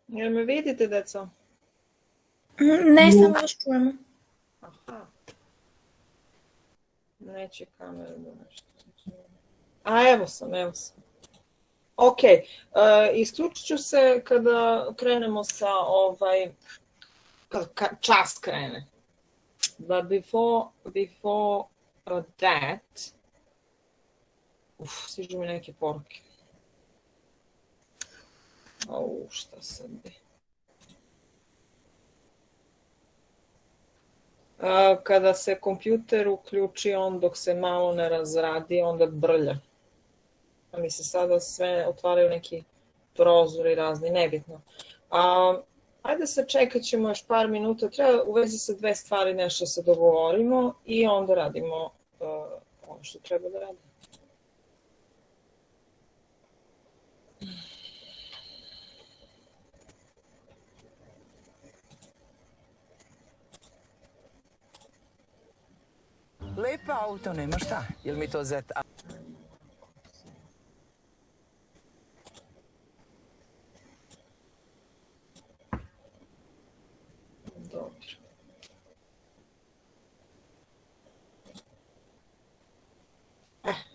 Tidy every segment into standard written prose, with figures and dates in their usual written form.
Jel me vidite, deco? Ne, samo vas čujemo. Aha. Neće kamera da nešto. A evo sam. Ok, isključit ću se kada krenemo sa kad čas krene. But before that, stižu mi neke poruke. Šta sad bi. Kada se kompjuter uključi, on dok se malo ne razradi, onda brlja. A mi se sada sve otvaraju neki prozori razni, nebitno. Ajde se čekat ćemo još par minuta, treba u vezi sa dve stvari nešto se dogovorimo i onda radimo ono što treba da radimo. Lepa auto, nema šta. Jel mi to zeta? Dobro.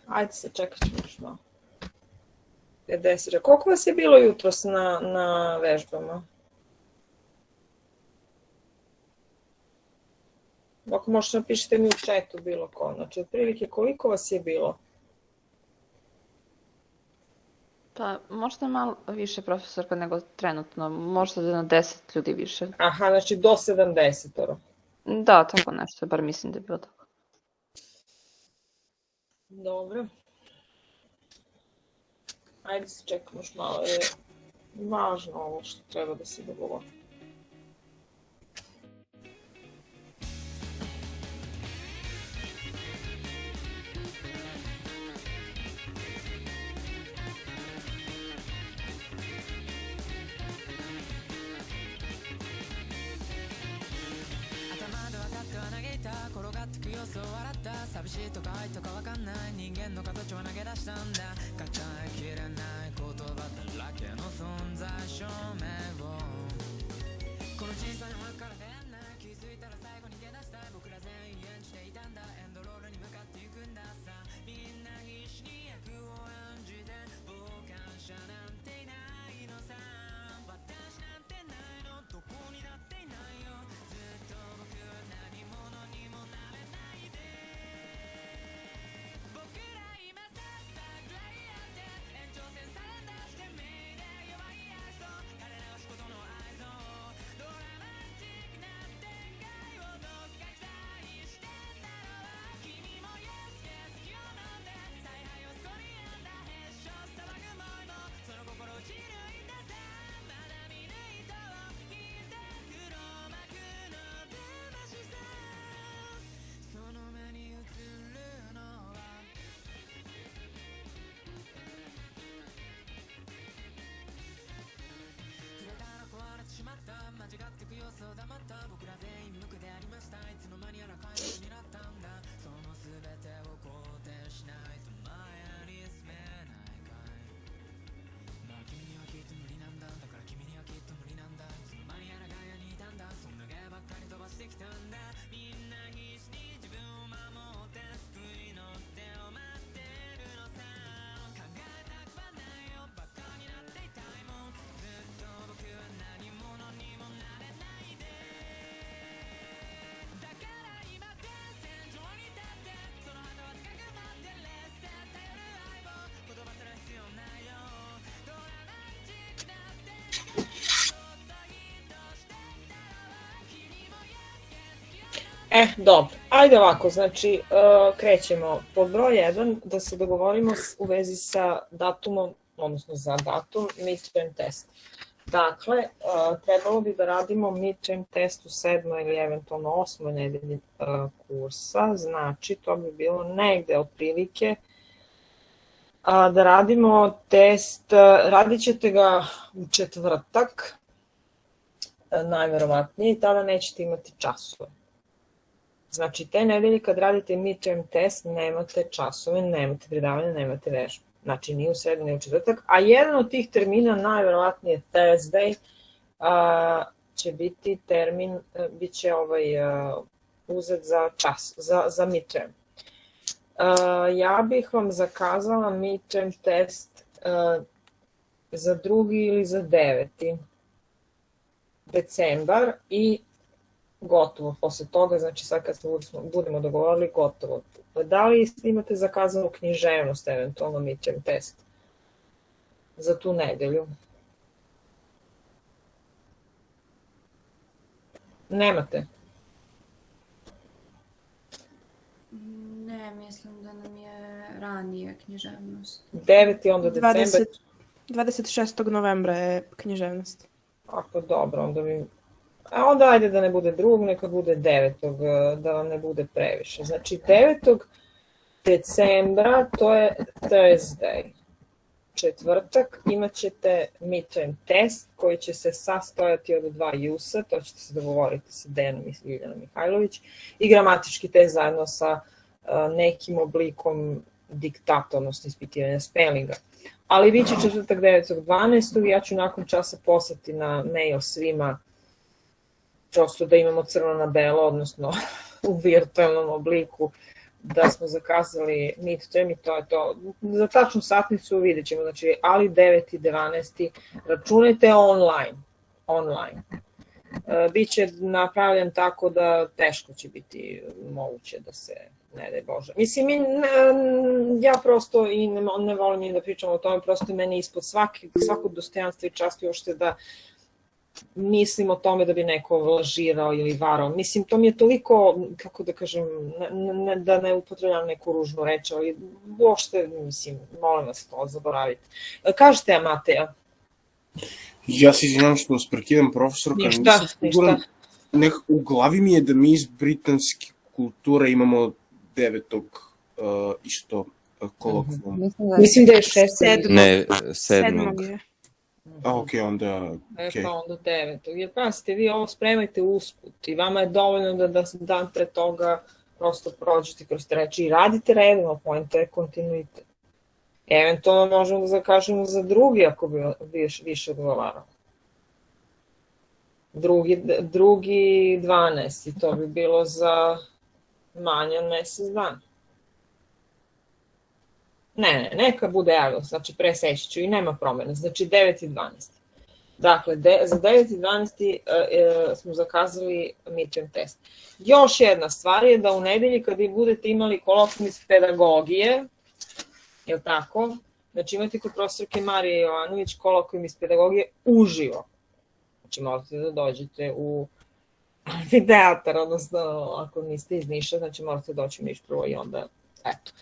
Ajde se čekat ćemo još malo. Koliko vas je bilo jutros na vežbama? Ako možete napišite mi u chatu bilo ko. Znači, otprilike koliko vas je bilo? Pa možda malo više, profesorka, nego trenutno. Možda na 10 ljudi više. Aha, znači do 70. Da, tako nešto, bar mislim da je bilo tako. Dobro. Ajde se čekamo još malo, je važno ovo što treba da se dogovori. Dobro. Ajde ovako, znači krećemo. Pod broj 1 da se dogovorimo u vezi sa datumom, odnosno za datum midterm test. Dakle, trebalo bi da radimo midterm test u 7. ili eventualno 8. nedelji kursa, znači to bi bilo negde otprilike da radimo test, radit ćete ga u četvrtak, najverovatnije, i tada nećete imati časove. Znači, te nedelje kad radite midterm test, nemate časove, nemate predavanja, nemate vežbe. Znači, ni u sredu, ni u četvrtak. A jedan od tih termina, najverovatnije Thursday, će biti termin, bit će uzet za čas, za midterm. Ja bih vam zakazala midterm test za 2. ili za 9. decembar i gotovo. Posle toga, znači sad kad budemo dogovorili, gotovo. Da li imate zakazanu književnost, eventualno midterm test za tu nedelju? Nemate? Ne, mislim da nam je ranije književnost. 9. onda decembar. 26. novembra je književnost. Ako dobro, onda bi... A onda ajde da ne bude 2. neka bude 9. Da vam ne bude previše. Znači 9. decembra, to je Thursday. Četvrtak imat ćete midterm test koji će se sastojati od 2 use, to ćete se dogovoriti sa Dejanom i Ljiljana Mihajlović, i gramatički test zajedno sa nekim oblikom diktata, odnosno ispitivanja spellinga. Ali bit će četvrtak 9.12. i ja ću nakon časa poslati na mail svima, prosto da imamo crno na belo, odnosno u virtualnom obliku, da smo zakazali midterm i to je to. Za tačnu satnicu vidjet ćemo, znači, ali 9. i 12. računajte online. Biće napravljen tako da teško će biti moguće da se, ne daj Bože. Mislim, ja prosto i ne volim ni da pričam o tome, prosto meni ispod svakog dostojanstva i časti uopšte da mislim o tome da bi neko lažirao ili varao. Mislim, to mi je toliko, kako da kažem, da ne upotrebljam neku ružnu reč, ali uopšte, mislim, molim vas to, zaboravite. Kažete, Mateja? Ja se izvinjam što vas prekidam, profesorka. Ništa. U glavi mi je da mi iz britanske kulture imamo 9. isto kolokvijum. Mislim da je 6. Ne, 7. Ok, onda... Pa onda 9. Jer pasite, vi ovo spremajte usput i vama je dovoljno da dan pre toga prosto prođete kroz te reči i radite redno, poenta je kontinuitet. Eventualno možemo da zakažemo za 2. ako bi više odgovarao. 2. 12. i to bi bilo za manje od mesec dana. Ne, neka bude javilo, znači preseći ću i nema promjena, znači 9. i 12. Dakle, za 9. i 12. smo zakazali midterm test. Još jedna stvar je da u nedelji kada budete imali kolokvijum iz pedagogije, je li tako? Znači imate kod profesorke Marije Jovanović kolokvijum iz pedagogije uživo. Znači morate da dođete u amfiteatar, odnosno ako niste iz Niša, znači morate doći u Niš prvo i onda, eto.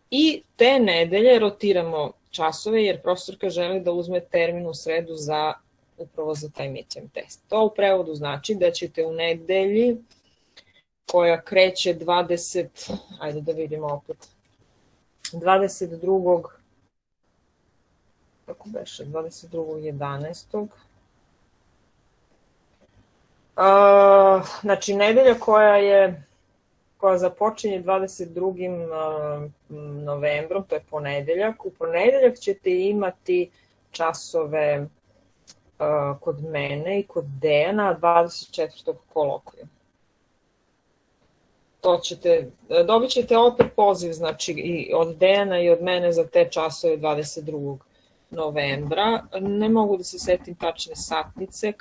I te nedelje rotiramo časove jer profesorka želi da uzme termin u sredu upravo za taj midterm test. To u prevodu znači da ćete u nedelji koja kreće ajde da vidimo opet, 22. kako beše, 22.11. Znači nedelja koja započinje 22. novembrom, to je ponedeljak. U ponedeljak ćete imati časove kod mene i kod Dejana, 24. kolokvijum. Dobit ćete opet poziv, znači i od Dejana i od mene za te časove 22. novembra. Ne mogu da se setim tačne satnice.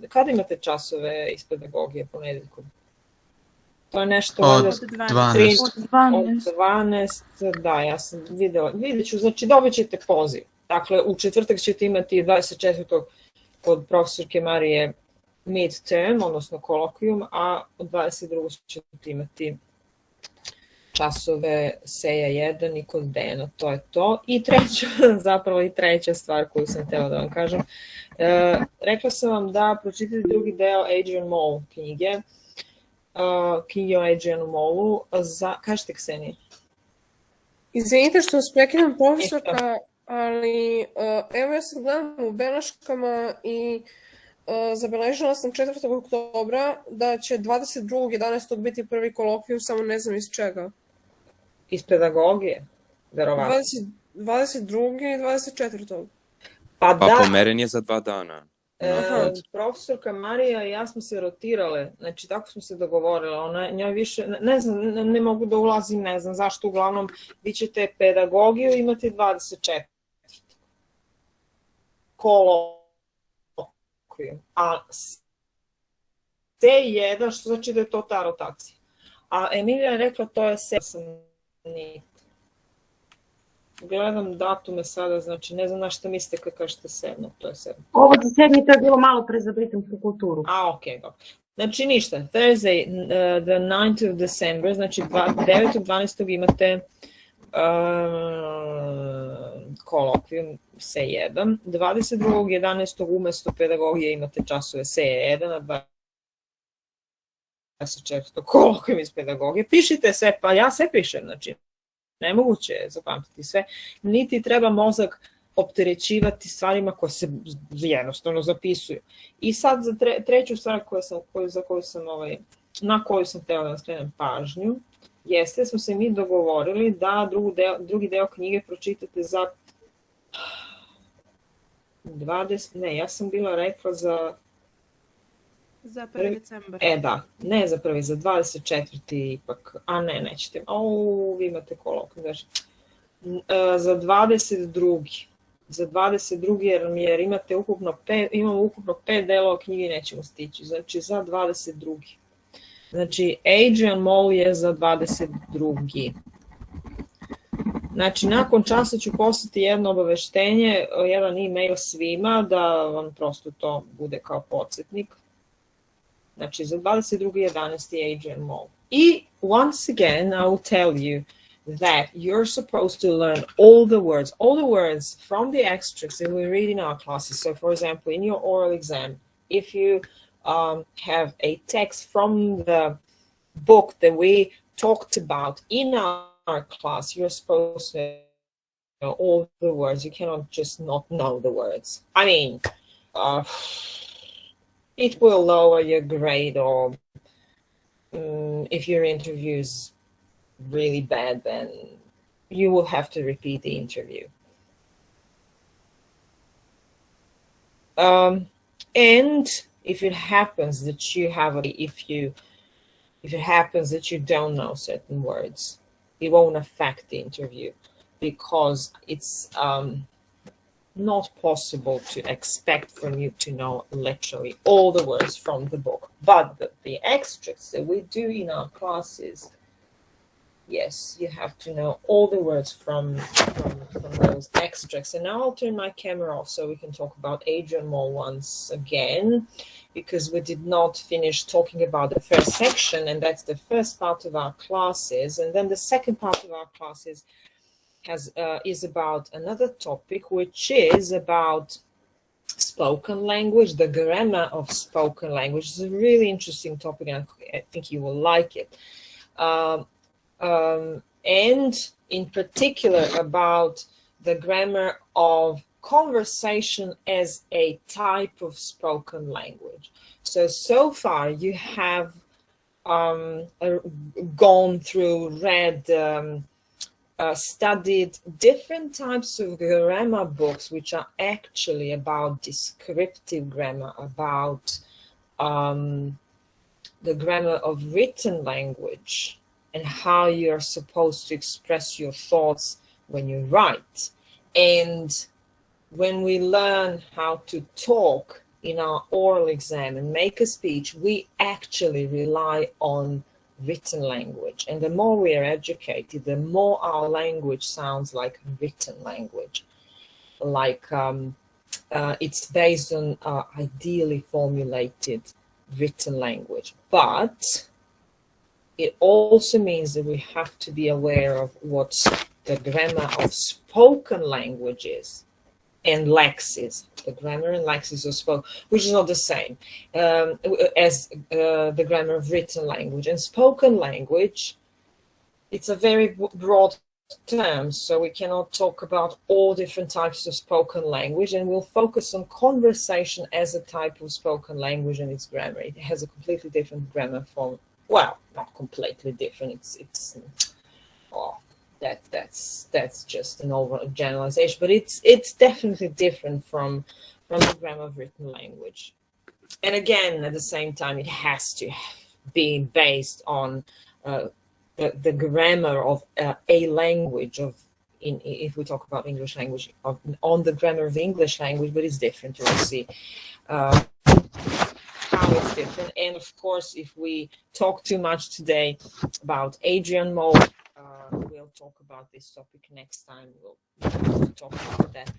Kada imate časove iz pedagogije ponedeljkom? To je nešto... Od 12. Od 12, da, ja sam vidjet ću, znači dobit ćete poziv. Dakle, u četvrtak ćete imati 24. kod profesorke Marije midterm, odnosno kolokvijum, a od 22. ćete imati časove Seja 1 i kod Dejana, to je to. I treća stvar koju sam htjela da vam kažem. Rekla sam vam da pročitate drugi deo Adrian Mole knjige, knjige o Adrianu Molu. Kažete, Ksenija? Izvinite što vas prekidam, profesorka, ali evo ja sam gledam u beleškama i zabeležila sam 4. oktobra da će 22.11. biti prvi kolokvijum, samo ne znam iz čega. Iz pedagogije, verovatno. 22. i 24. Pa Pa da, pomeren je za 2 dana. profesorka Marija i ja smo se rotirale, znači tako smo se dogovorile, ona njoj više, ne znam, ne mogu da ulazim, ne znam zašto, uglavnom vi ćete pedagogiju imati 24. Kolokvijum, a C1, što znači da je to ta rotacija. A Emilija je rekla to je 7. Gledam datume sada, znači ne znam na što mislite kad kažete 7, to je 7. Ovo za 7. to je bilo malo pre za britansku kulturu. A, okej, dobro. Znači ništa, Thursday, the 9th of December, znači 9.12. imate kolokvijum C1, 22.11. umjesto pedagogije imate časove C1, a 24. kolokvijum iz pedagogije. Pišite sve, pa ja sve pišem, znači nemoguće je zapamtiti sve, niti treba mozak opterećivati stvarima koje se jednostavno zapisuju. I sad za treću stvar na koju sam htjela da skrenem pažnju, jeste, smo se mi dogovorili da drugi deo knjige pročitate za 20, ne, ja sam bila rekla za 1. decembar. Da, ne za 1, za 24. ipak, a ne, nećete, vi imate kolokvijum, znači, za 22. Za 22. jer imate imamo ukupno 5 delova knjige, nećemo stići, znači za 22. Znači, Adrian Mole je za 22. Znači, nakon časa ću poslati jedno obaveštenje, jedan e-mail svima, da vam prosto to bude kao podsjetnik. Znači, za 22.11. Adrian Mole. I, once again, I will tell you that you're supposed to learn all the words from the extracts that we read in our classes. So, for example, in your oral exam, if you have a text from the book that we talked about in our class, you're supposed to know all the words. You cannot just not know the words. I mean, it will lower your grade, or if your interview is really bad, then you will have to repeat the interview. And if it happens that you don't know certain words, it won't affect the interview, because it's not possible to expect from you to know literally all the words from the book. But the extracts that we do in our classes, yes, you have to know all the words from those extracts. And now I'll turn my camera off so we can talk about Adrian Mole once again, because we did not finish talking about the first section, and that's the first part of our classes. And then the second part of our classes is about another topic, which is about spoken language, the grammar of spoken language. It's a really interesting topic, and I think you will like it. And in particular about the grammar of conversation as a type of spoken language. So far you have gone through, read, studied different types of grammar books, which are actually about descriptive grammar, about the grammar of written language, and how you're supposed to express your thoughts when you write. And when we learn how to talk in our oral exam and make a speech, we actually rely on written language. And the more we are educated, the more our language sounds like written language. Like it's based on ideally formulated written language. But it also means that we have to be aware of what the grammar of spoken language is, and lexis, the grammar and lexis of spoken, which is not the same as the grammar of written language. And spoken language, it's a very broad term, so we cannot talk about all different types of spoken language, and we'll focus on conversation as a type of spoken language and its grammar. It has a completely different grammar form. Well, not completely different. that's just an overall generalization, but it's definitely different from the grammar of written language. And again, at the same time, it has to be based on the grammar of a language if we talk about English language, on the grammar of the English language, but it's different. We'll see how it's different. And of course, if we talk too much today about Adrian Mole, we'll talk about this topic next time. We'll talk about that.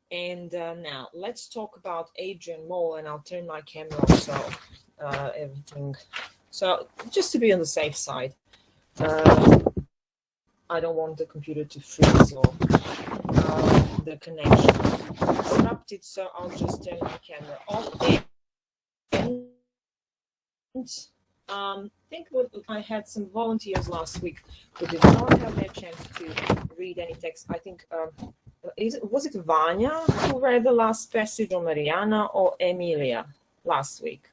And now let's talk about Adrian Mole, and I'll turn my camera off so everything. So just to be on the safe side. I don't want the computer to freeze or the connection interrupted, so I'll just turn my camera off. And I think I had some volunteers last week who did not have their chance to read any text. I think, was it Vanya who read the last passage, or Mariana, or Emilia last week?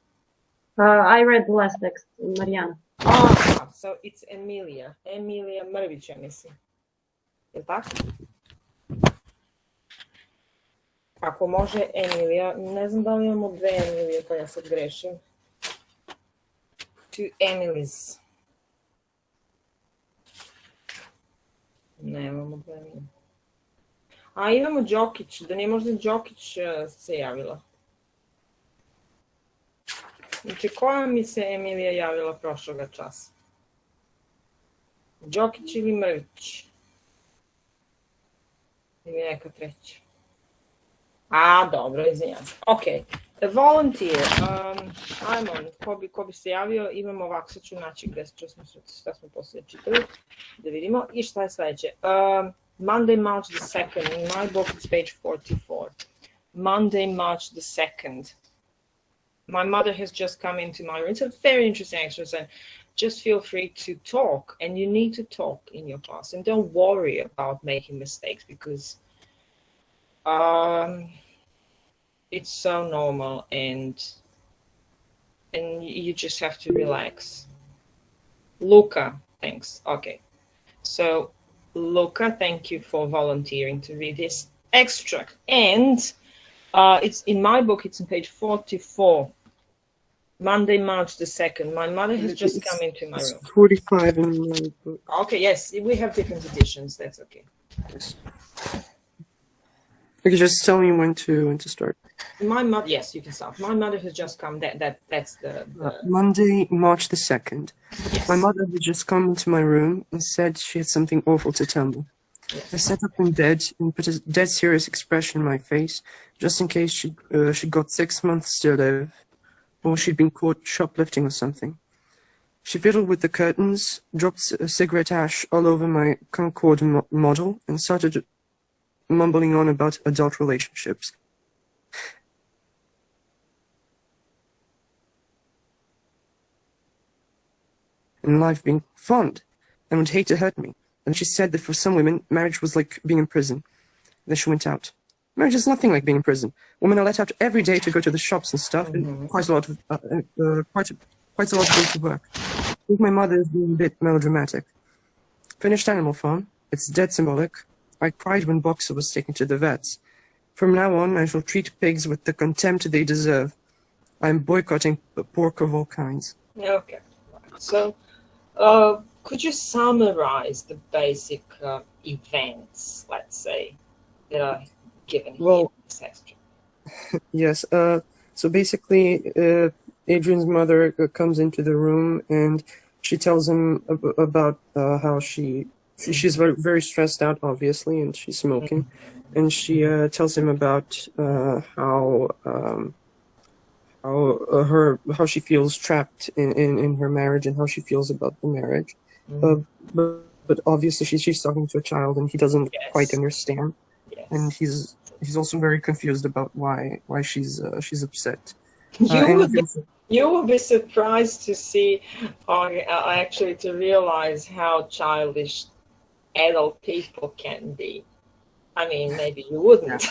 I read the last text, Mariana. Ah, so it's Emilia. Emilia Mrvić, ja mislim. Je li tako? Ako može Emilija, ne znam da li imamo dve Emilije, pa ja sad grešim. Two Emilies. Nemamo dve Emilije. A imamo Đokić, da nije možda Đokić se javila. Znači, koja mi se Emilija javila prošloga časa? Đokić ili Mrvić? Ili neka treća? A, dobro, izvinjam se. Ok, volunteer. Ajmo, ko bi se javio? Imamo ovako, sad ću naći šta smo poslije čitali. Da vidimo. I šta je sledeće? Monday, March the 2nd. In my book, it's page 44. Monday, March the 2nd. My mother has just come into my room. It's a very interesting exercise, and just feel free to talk, and you need to talk in your class, and don't worry about making mistakes, because it's so normal, and you just have to relax. Luca, thanks. Okay, so Luca, thank you for volunteering to read this extract, and it's in my book, it's on page 44. Monday, March the 2nd. My mother has just come into my room. 45 in my book. Okay, yes, we have different editions. That's okay. Yes. Okay, just tell me when to start. My mother, yes, you can start. My mother has just come. That's the Monday, March the 2nd. Yes. My mother had just come into my room and said she had something awful to tell me. Yes. I sat up in bed and put a dead serious expression in my face, just in case she got 6 months to live, or she'd been caught shoplifting or something. She fiddled with the curtains, dropped a cigarette ash all over my Concorde model, and started mumbling on about adult relationships. And life being fond, and would hate to hurt me. And she said that for some women, marriage was like being in prison. Then she went out. Marriage is nothing like being in prison. Women are let out every day to go to the shops and stuff, and quite a lot of days to work. I think my mother is being a bit melodramatic. Finished Animal Farm. It's dead symbolic. I cried when Boxer was taken to the vets. From now on, I shall treat pigs with the contempt they deserve. I am boycotting pork of all kinds. Okay. So, could you summarize the basic events, let's say, that are given here in this extract? Yes. So basically, Adrian's mother comes into the room and she tells him about how she's very, very stressed out, obviously, and she's smoking. And she tells him about how she feels trapped in her marriage and how she feels about the marriage. But obviously she's talking to a child and he doesn't quite understand. Yes. And he's also very confused about why she's upset. You will be surprised to see, or actually to realize how childish adult people can be. I mean, maybe you wouldn't,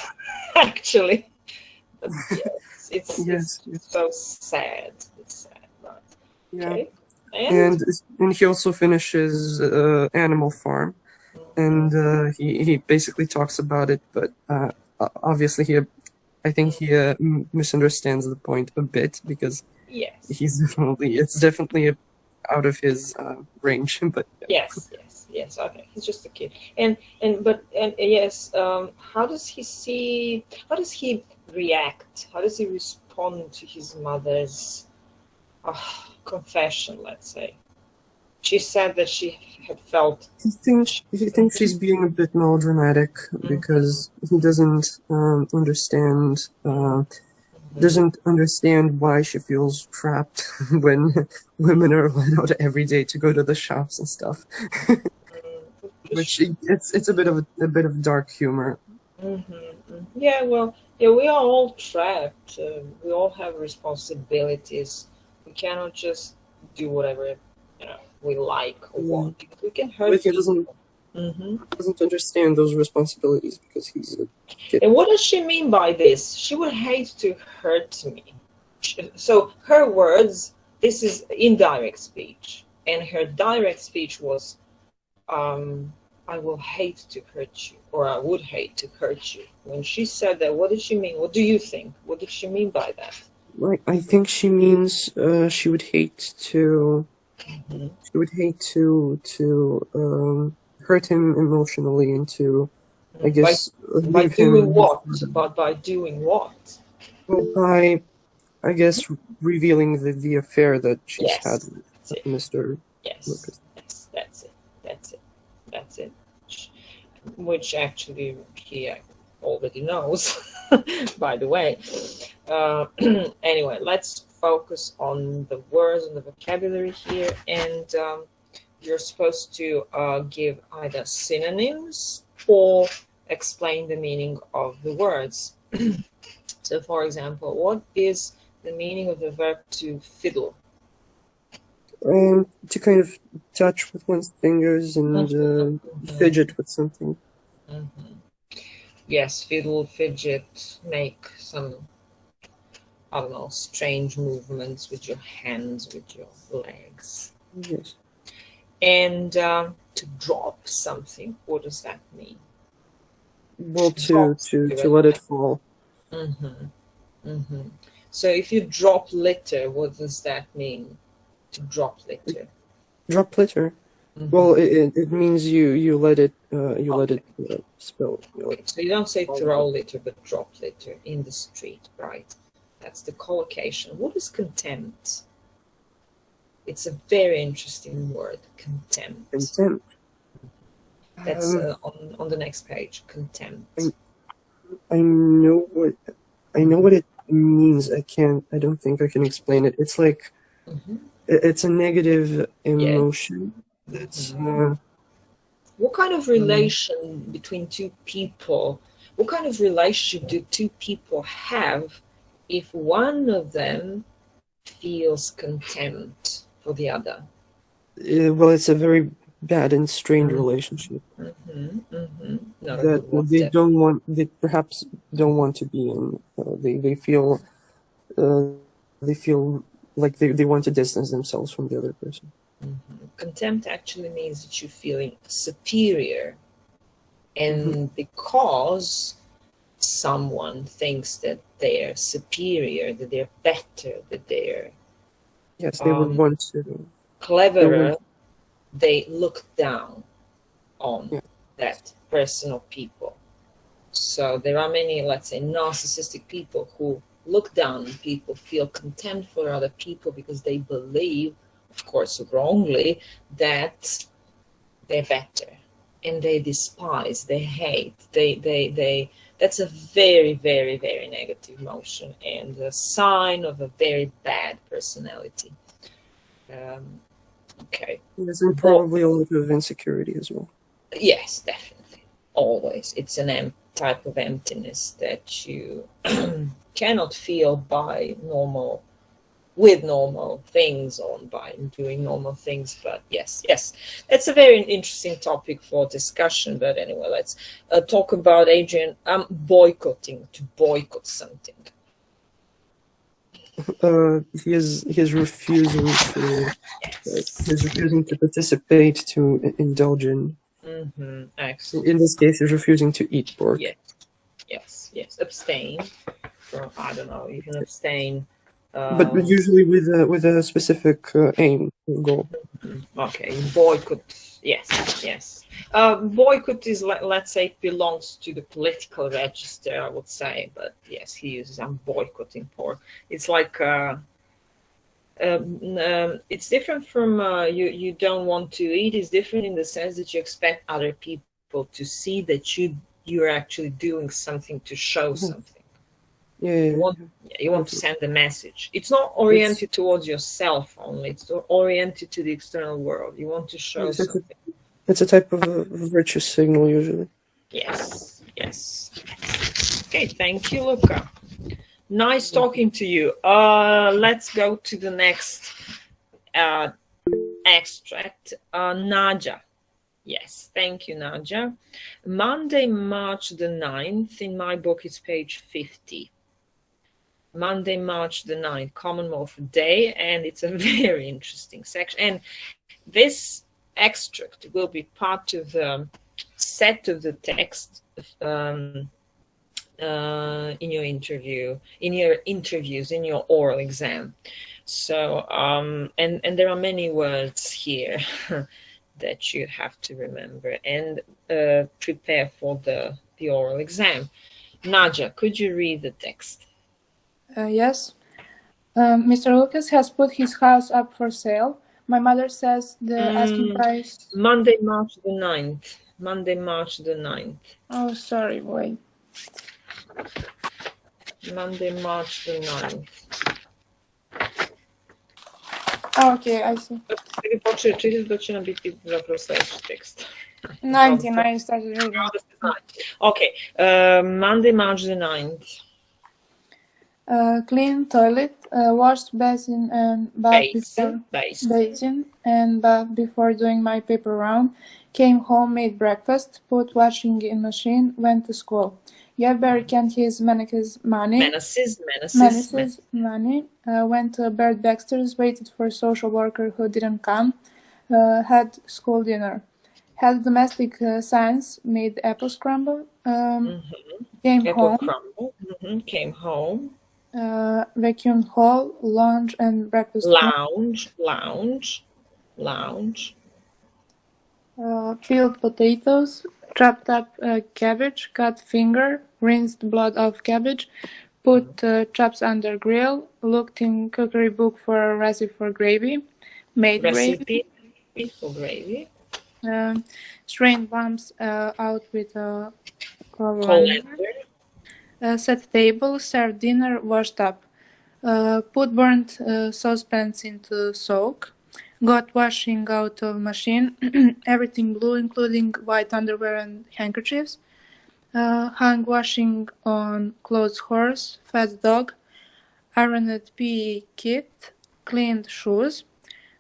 actually. But yes, it's so sad. It's sad, right? Yeah. Okay. And he also finishes Animal Farm. and he basically talks about it, but obviously I think he misunderstands the point a bit, because Yes. it's definitely out of his range. But Yes. Okay, he's just a kid, and yes. How does he see? How does he react? How does he respond to his mother's confession? Let's say she said that she had felt. he thinks she's being a bit melodramatic, because he doesn't understand. Doesn't understand why she feels trapped when women are let out every day to go to the shops and stuff. Which it's a bit of dark humor. Yeah, well, yeah, we are all trapped. We all have responsibilities. We cannot just do whatever we like or want, because we can hurt people. Doesn't understand those responsibilities because he's a kid. And what does she mean by this? She would hate to hurt me. So her words, this is indirect speech, and her direct speech was, I will hate to hurt you, or I would hate to hurt you. When she said that, what did she mean? What do you think? What did she mean by that? I think she means she would hate to. She would hate to hurt him emotionally, and to, I guess, by doing what? But by doing what? Well, by, I guess, revealing the affair that she's had with Mr. Lucas. Yes, that's it. Which actually he already knows, by the way. Anyway, let's focus on the words and the vocabulary here, and you're supposed to give either synonyms or explain the meaning of the words. So, for example, what is the meaning of the verb to fiddle? To kind of touch with one's fingers and fidget with something. Yes, fiddle, fidget, make some, I don't know, strange movements with your hands, with your legs. Yes. And to drop something, what does that mean? Well, to let it fall. So if you drop litter, what does that mean? To drop litter. Drop litter. Well, it means you let it spill. So you don't say throw litter, but drop litter in the street, right? That's the collocation. What is contempt? It's a very interesting word, contempt. Contempt. That's on the next page. Contempt. I know what it means. I don't think I can explain it. It's like it's a negative emotion. That's what kind of relation between two people? What kind of relationship do two people have if one of them feels contempt for the other? Well, it's a very bad and strained relationship. That they perhaps don't want to be in. They feel like they want to distance themselves from the other person. Contempt actually means that you're feeling superior, and because someone thinks that they're superior, that they're better, that they're they would want to cleverer, they look down on that person or people. So there are many, let's say, narcissistic people who look down on people, feel contempt for other people because they believe, of course wrongly, that they're better, and they despise, they hate, they that's a very, very, very negative emotion and a sign of a very bad personality. Okay. Yes, and probably a little bit of insecurity as well. Yes, definitely. Always. It's an type of emptiness that you cannot feel with normal things on, by doing normal things. But yes, that's a very interesting topic for discussion. But anyway, let's talk about Adrian. Boycotting, to boycott something. He is refusing to. He's refusing to participate, to indulge in Excellent. In this case, he's refusing to eat pork. Yes. Abstain. From, I don't know. You can abstain. But usually with a specific aim or goal. Okay, boycott. Yes. Boycott is, let's say, it belongs to the political register, I would say. But yes, he uses "I'm boycotting pork." It's like it's different from you don't want to eat. It's different in the sense that you expect other people to see that you're actually doing something to show something. You want to send a message. It's not oriented towards yourself only. It's oriented to the external world. You want to show something. It's a type of a virtuous signal, usually. Yes. Okay, thank you, Luca. Nice talking to you. Let's go to the next extract. Nadia. Yes, thank you, Nadia. Monday, March the 9th. In my book, it's page 50. Monday, March the 9th, Commonwealth Day, and it's a very interesting section. And this extract will be part of the set of the text in your interviews, in your oral exam. So, and there are many words here that you have to remember and prepare for the oral exam. Nadia, could you read the text? Yes. Mr. Lucas has put his house up for sale. My mother says the asking price... Monday, March the 9th. Monday, March the 9th. Oh, sorry, wait. Monday, March the 9th. Okay, I see. To će nam biti zapravo sljedeći tekst. 19, I started reading. Okay, Monday, March the 9th. Clean toilet, washed basin and bath before doing my paper round. Came home, made breakfast, put washing in machine, went to school. Yabber kent his menaces money. Went to Bert Baxter's, waited for social worker who didn't come. Had school dinner. Had domestic science, made apple scramble. Came home. Vacuumed hall, lounge and breakfast. Lounge. Peeled potatoes, chopped up cabbage, cut finger, rinsed blood off cabbage, put chops under grill, looked in cookery book for a recipe for gravy, made recipe for gravy. Strained bumps out with a colander. Set table, served dinner, washed up. Put burnt saucepans into soak. Got washing out of machine. Everything blue, including white underwear and handkerchiefs. Hung washing on clothes horse, fed dog. Ironed PE kit. Cleaned shoes.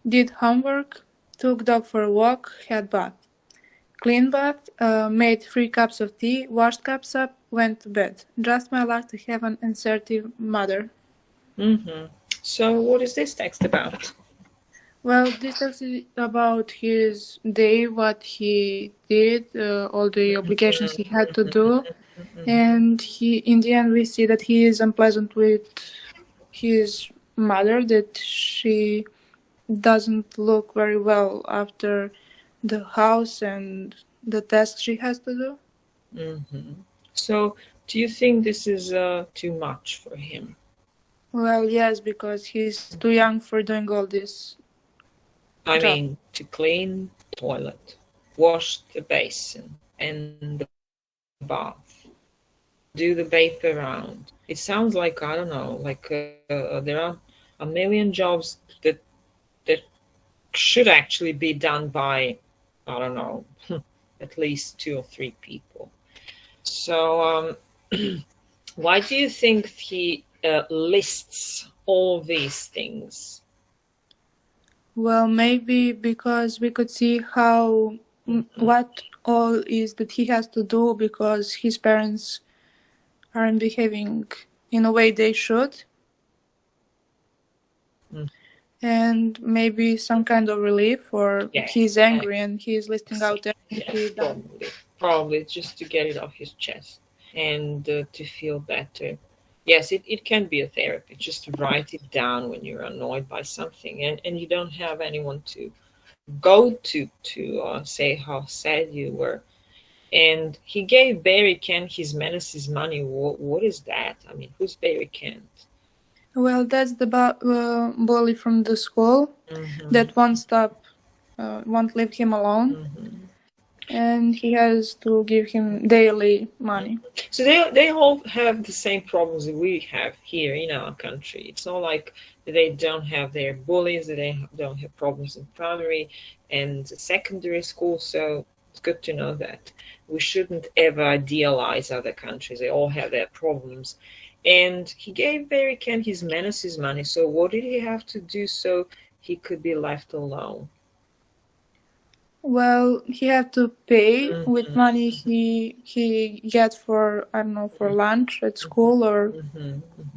Did homework. Took dog for a walk. Had bath. Clean bath. Made 3 cups of tea. Washed cups up. Went to bed. Just my luck to have an assertive mother. So what is this text about? Well, this text is about his day, what he did, all the obligations he had to do. And in the end, we see that he is unpleasant with his mother, that she doesn't look very well after the house and the tasks she has to do. So, do you think this is too much for him? Well, yes, because he's too young for doing all this. I mean, to clean the toilet, wash the basin and the bath, do the paper round. It sounds like, I don't know, like there are a million jobs that should actually be done by, I don't know, at least 2 or 3 people. So why do you think he lists all these things? Well, maybe because we could see how what all is that he has to do because his parents aren't behaving in a way they should. and maybe some kind of relief, or Yeah. he's angry and he's listing out everything he's done. Probably just to get it off his chest and to feel better. Yes, it can be a therapy. Just write it down when you're annoyed by something, and you don't have anyone to go to say how sad you were. And he gave Barry Kent his menaces money. What is that? I mean, who's Barry Kent? Well, that's the bully from the school that won't leave him alone, and he has to give him daily money. So they all have the same problems that we have here in our country. It's not like they don't have their bullies, that they don't have problems in primary and secondary school. So it's good to know that we shouldn't ever idealize other countries. They all have their problems. And he gave Barry Kent his menaces money. So what did he have to do so he could be left alone? Well, he had to pay with money he gets for, I don't know, for lunch at school or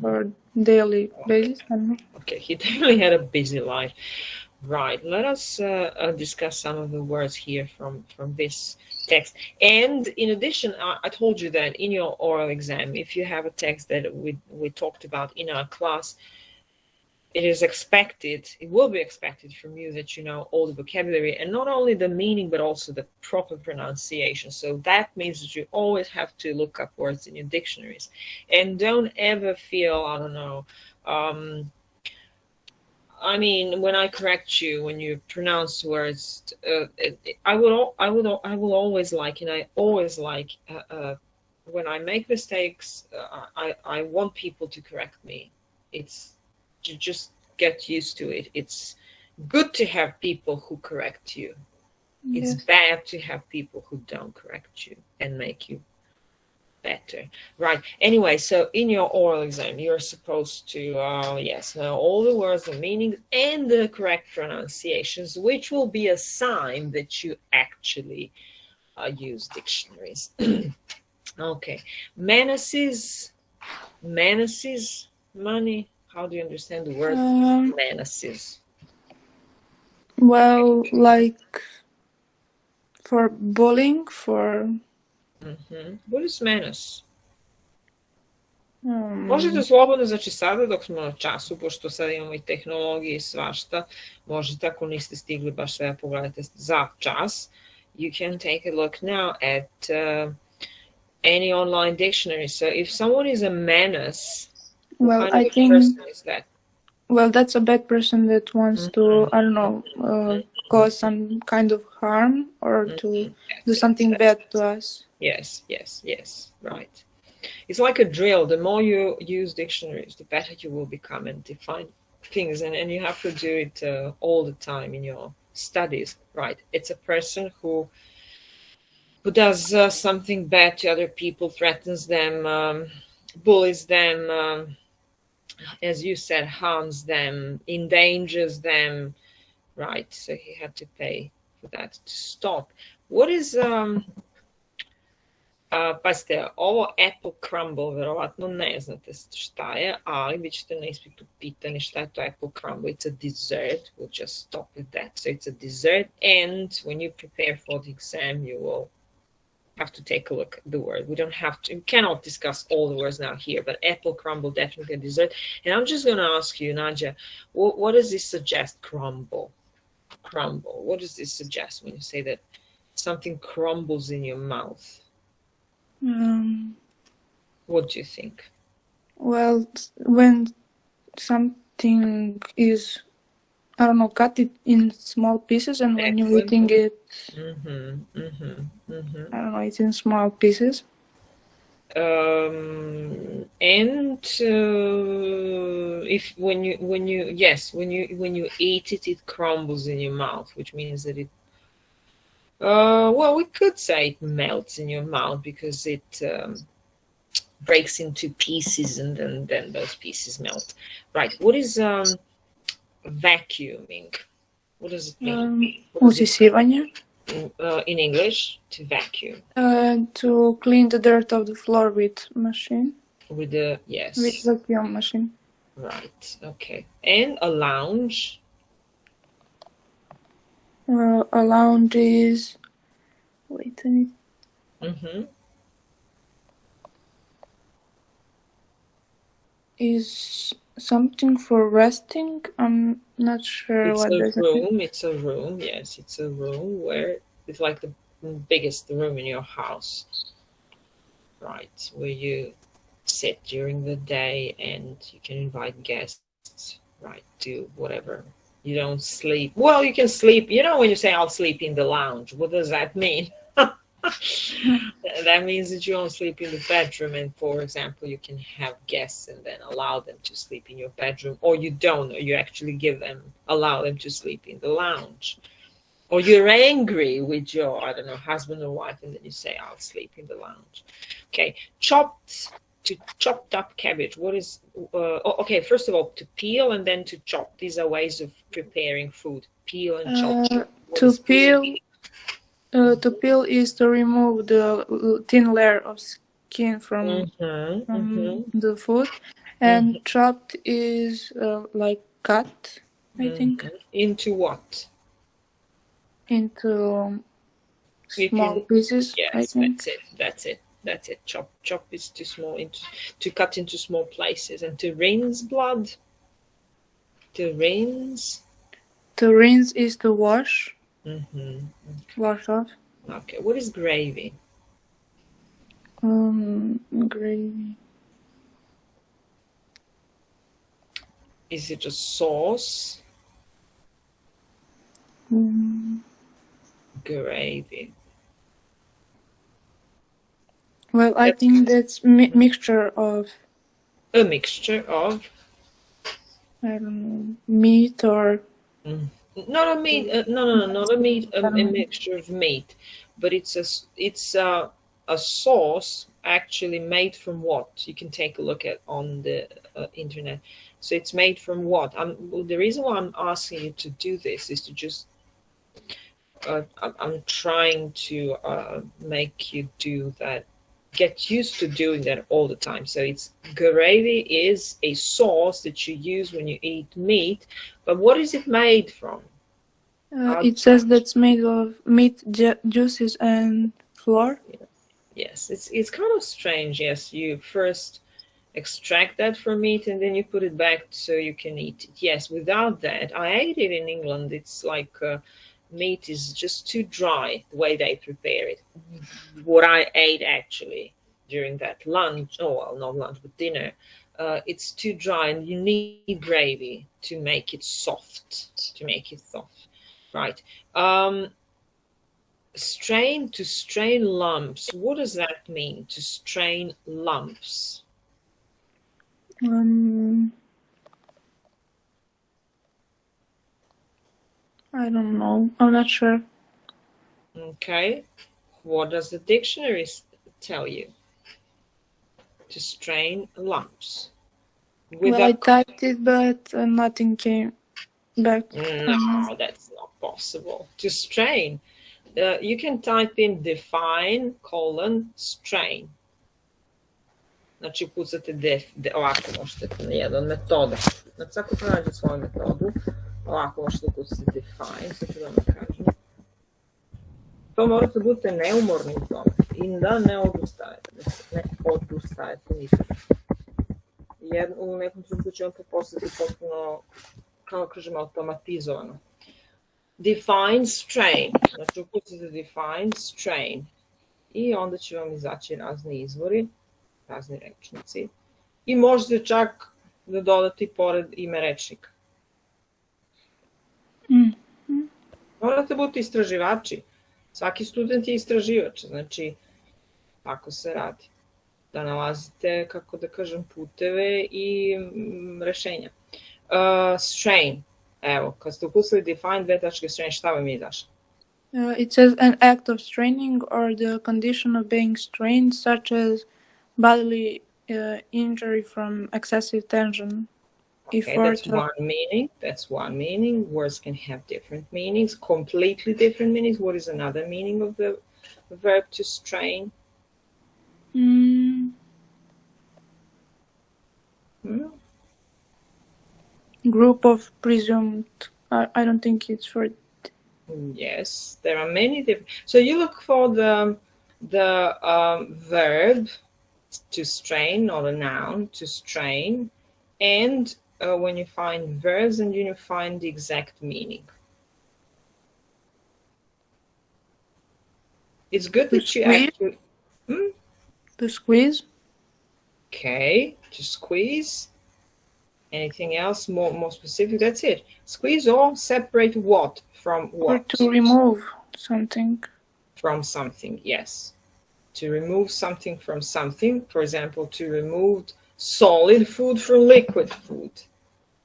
for daily basis. I don't know. Okay, he definitely had a busy life. Right, let us discuss some of the words here from this text. And in addition, I told you that in your oral exam, if you have a text that we talked about in our class, it will be expected from you that you know all the vocabulary, and not only the meaning, but also the proper pronunciation. So that means that you always have to look up words in your dictionaries. And don't ever feel, I don't know, I mean, when I correct you, when you pronounce words, I will always like, and I always like, when I make mistakes, I want people to correct me. You just get used to it. It's good to have people who correct you. Yes. It's bad to have people who don't correct you and make you better. Right. Anyway, so in your oral exam, you're supposed to, know all the words, the meanings, and the correct pronunciations, which will be a sign that you actually use dictionaries. Okay. Menaces, money. How do you understand the word menaces? Well, like for bullying, for... What is menace? Možete slobodno, znači sada dok smo na času, pošto sad imamo i tehnologije i svašta, možete ako niste stigli baš sve pogledajte za čas, you can take a look now at any online dictionary. So if someone is a menace, well, what kind I of think person is that? Well, that's a bad person that wants to, I don't know, cause some kind of harm or to do something bad to us. Yes, right. It's like a drill. The more you use dictionaries, the better you will become and define things. And you have to do it all the time in your studies, right? It's a person who does something bad to other people, threatens them, bullies them, as you said, harms them, endangers them, right? So he had to pay for that to stop. What is... Pazite, ovo apple crumble, verovatno ne znate šta je, ali vi ćete na ispitu pitani šta je to apple crumble. It's a dessert. We'll just stop with that. So it's a dessert, and when you prepare for the exam, you will have to take a look at the word. We cannot discuss all the words now here, but apple crumble, definitely a dessert. And I'm just going to ask you, Nadia, what does this suggest, crumble? Crumble. What does this suggest when you say that something crumbles in your mouth? What do you think? Well, when something is, I don't know, cut it in small pieces, and when you're eating it, I don't know, it's in small pieces. And if when you eat it, it crumbles in your mouth, which means that it. Well, we could say it melts in your mouth because it breaks into pieces, and then those pieces melt. Right. What is vacuuming? What does it mean? Usisivanje. In English, to vacuum. To clean the dirt of the floor with machine. With the With vacuum machine. Right. Okay. And a lounge. A lounge is. Wait a minute. Mm-hmm. Is something for resting? I'm not sure It's what a does it mean. room. It's a room. Yes, it's a room where it's like the biggest room in your house, right? Where you sit during the day and you can invite guests, right? Do whatever. You don't sleep. Well, you can sleep. You know, when you say I'll sleep in the lounge, what does that mean? That means that you don't sleep in the bedroom, and for example, you can have guests and then allow them to sleep in your bedroom, or you don't, or you actually allow them to sleep in the lounge, or you're angry with your, I don't know, husband or wife, and then you say, I'll sleep in the lounge. Okay, chopped up cabbage. What is, okay, first of all, to peel and then to chop. These are ways of preparing food. Peel and chop. To peel is to remove the thin layer of skin from the food, and chopped is like cut, I think. Into what? Into small pieces. Yes, I think. That's it. Chop is too small, to cut into small places, and to rinse blood. To rinse. To rinse is to wash. Okay. Wash off. Okay. What is gravy? Gravy. Is it a sauce? Gravy. Well, I think that's mixture of. A mixture of. I don't know, meat or. Not a meat. No, not a meat. A mixture of meat, but it's a sauce actually made from what? You can take a look at on the internet. So it's made from what? The reason why I'm asking you to do this is to just. I'm trying to make you do that. Get used to doing that all the time. So it's gravy is a sauce that you use when you eat meat, but what is it made from? It says that's made of meat juices and flour. Yes, it's kind of strange. Yes, you first extract that from meat and then you put it back so you can eat it. Yes, without that, I ate it in England. It's like meat is just too dry the way they prepare it. What I ate actually during that lunch, not lunch, but dinner, it's too dry and you need gravy to make it soft, right? To strain lumps. What does that mean, to strain lumps? I don't know. I'm not sure. Okay. What does the dictionary tell you? To strain lumps. Well, I typed it, but nothing came back. No, that's not possible. To strain. You can type in define, strain. Znači ukucate ovako možete na jedan metoda. Znači svako pronađe svoju metodu. Ovako možete ukucati define, sad ću da vam kažem. To morate budete neumorni u tome i da ne odustajete. Ne odustajete nikada. Jer u nekom trenutku će on to postati potpuno, kako kažemo, automatizovano. Define strain. Znači ukucate define strain. I onda će vam izaći razni izvori, razni rečnici. I možete čak da dodati pored ime rečnika. Morate biti istraživači. Svaki student je istraživač, znači tako se radi. Da nalazite, kako da kažem, puteve i rešenja. Strain. Evo, kad ste ukucali define, strain, šta vam je izašlo? It says an act of straining or the condition of being strained, such as bodily injury from excessive tension. Okay, that's one meaning. Words can have different meanings, completely different meanings. What is another meaning of the verb to strain? Group of presumed. I don't think it's for Yes, there are many different. So you look for the verb to strain, or the noun to strain, and when you find verbs, and you find the exact meaning. It's good that you actually. To squeeze. Okay, to squeeze. Anything else more specific? That's it. Squeeze or separate what from what? Or to remove something. From something, yes. To remove something from something. For example, to remove solid food from liquid food.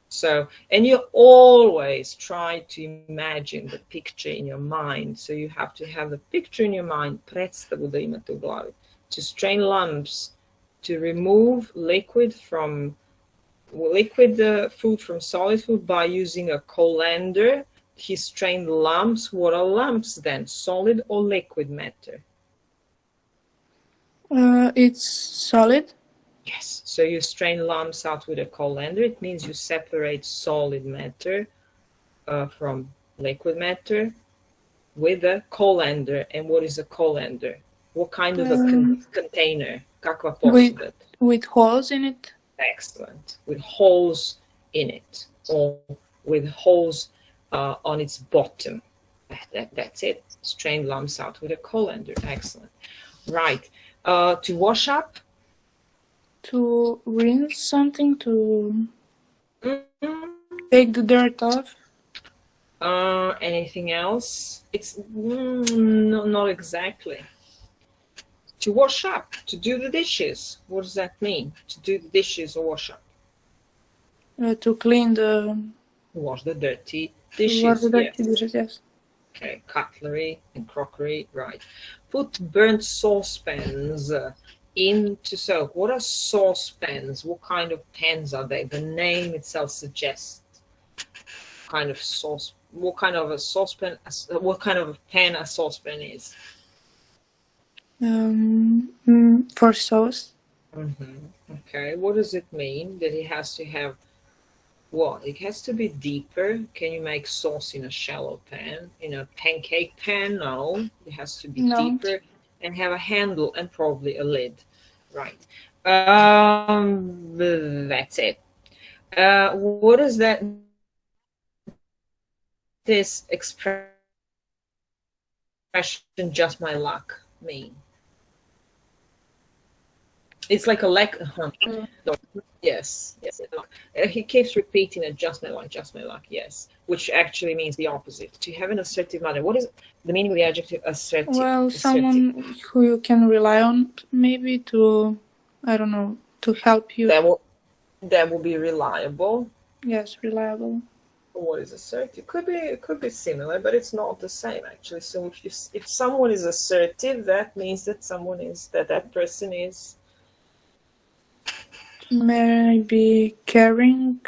So, and you always try to imagine the picture in your mind. So you have to have the picture in your mind, predstavu da imate u glavi. To strain lumps, to remove liquid food from solid food by using a colander. He strained lumps. What are lumps then? Solid or liquid matter? It's solid. Yes. So you strain lumps out with a colander. It means you separate solid matter from liquid matter with a colander. And what is a colander? What kind of a container? Kakva posuda? With holes in it. Excellent. With holes in it, or with holes on its bottom. That's it. Strain lumps out with a colander. Excellent. Right. To wash up. To rinse something, to take the dirt off. Anything else? It's not exactly. To wash up, to do the dishes. What does that mean? To do the dishes or wash up? To clean the... Wash the dirty dishes. Wash the dirty dishes, yes. Okay, cutlery and crockery, right. Put burnt saucepans into soak. What are saucepans? What kind of pans are they? The name itself suggests kind of sauce. What kind of a saucepan? What kind of a pan a saucepan is? For sauce. Okay, what does it mean that it has to have what? It has to be deeper. Can you make sauce in a shallow pan? In a pancake pan? No, it has to be deeper and have a handle and probably a lid. Right. That's it. What does this expression just my luck mean? It's like a lack. Yes. He keeps repeating it, just my luck, yes. Which actually means the opposite. To have an assertive manner. What is the meaning of the adjective assertive? Well, someone who you can rely on, maybe to, I don't know, to help you. That will be reliable. Yes, reliable. What is assertive? It could be similar, but it's not the same actually. So if someone is assertive, that means that that person is maybe caring.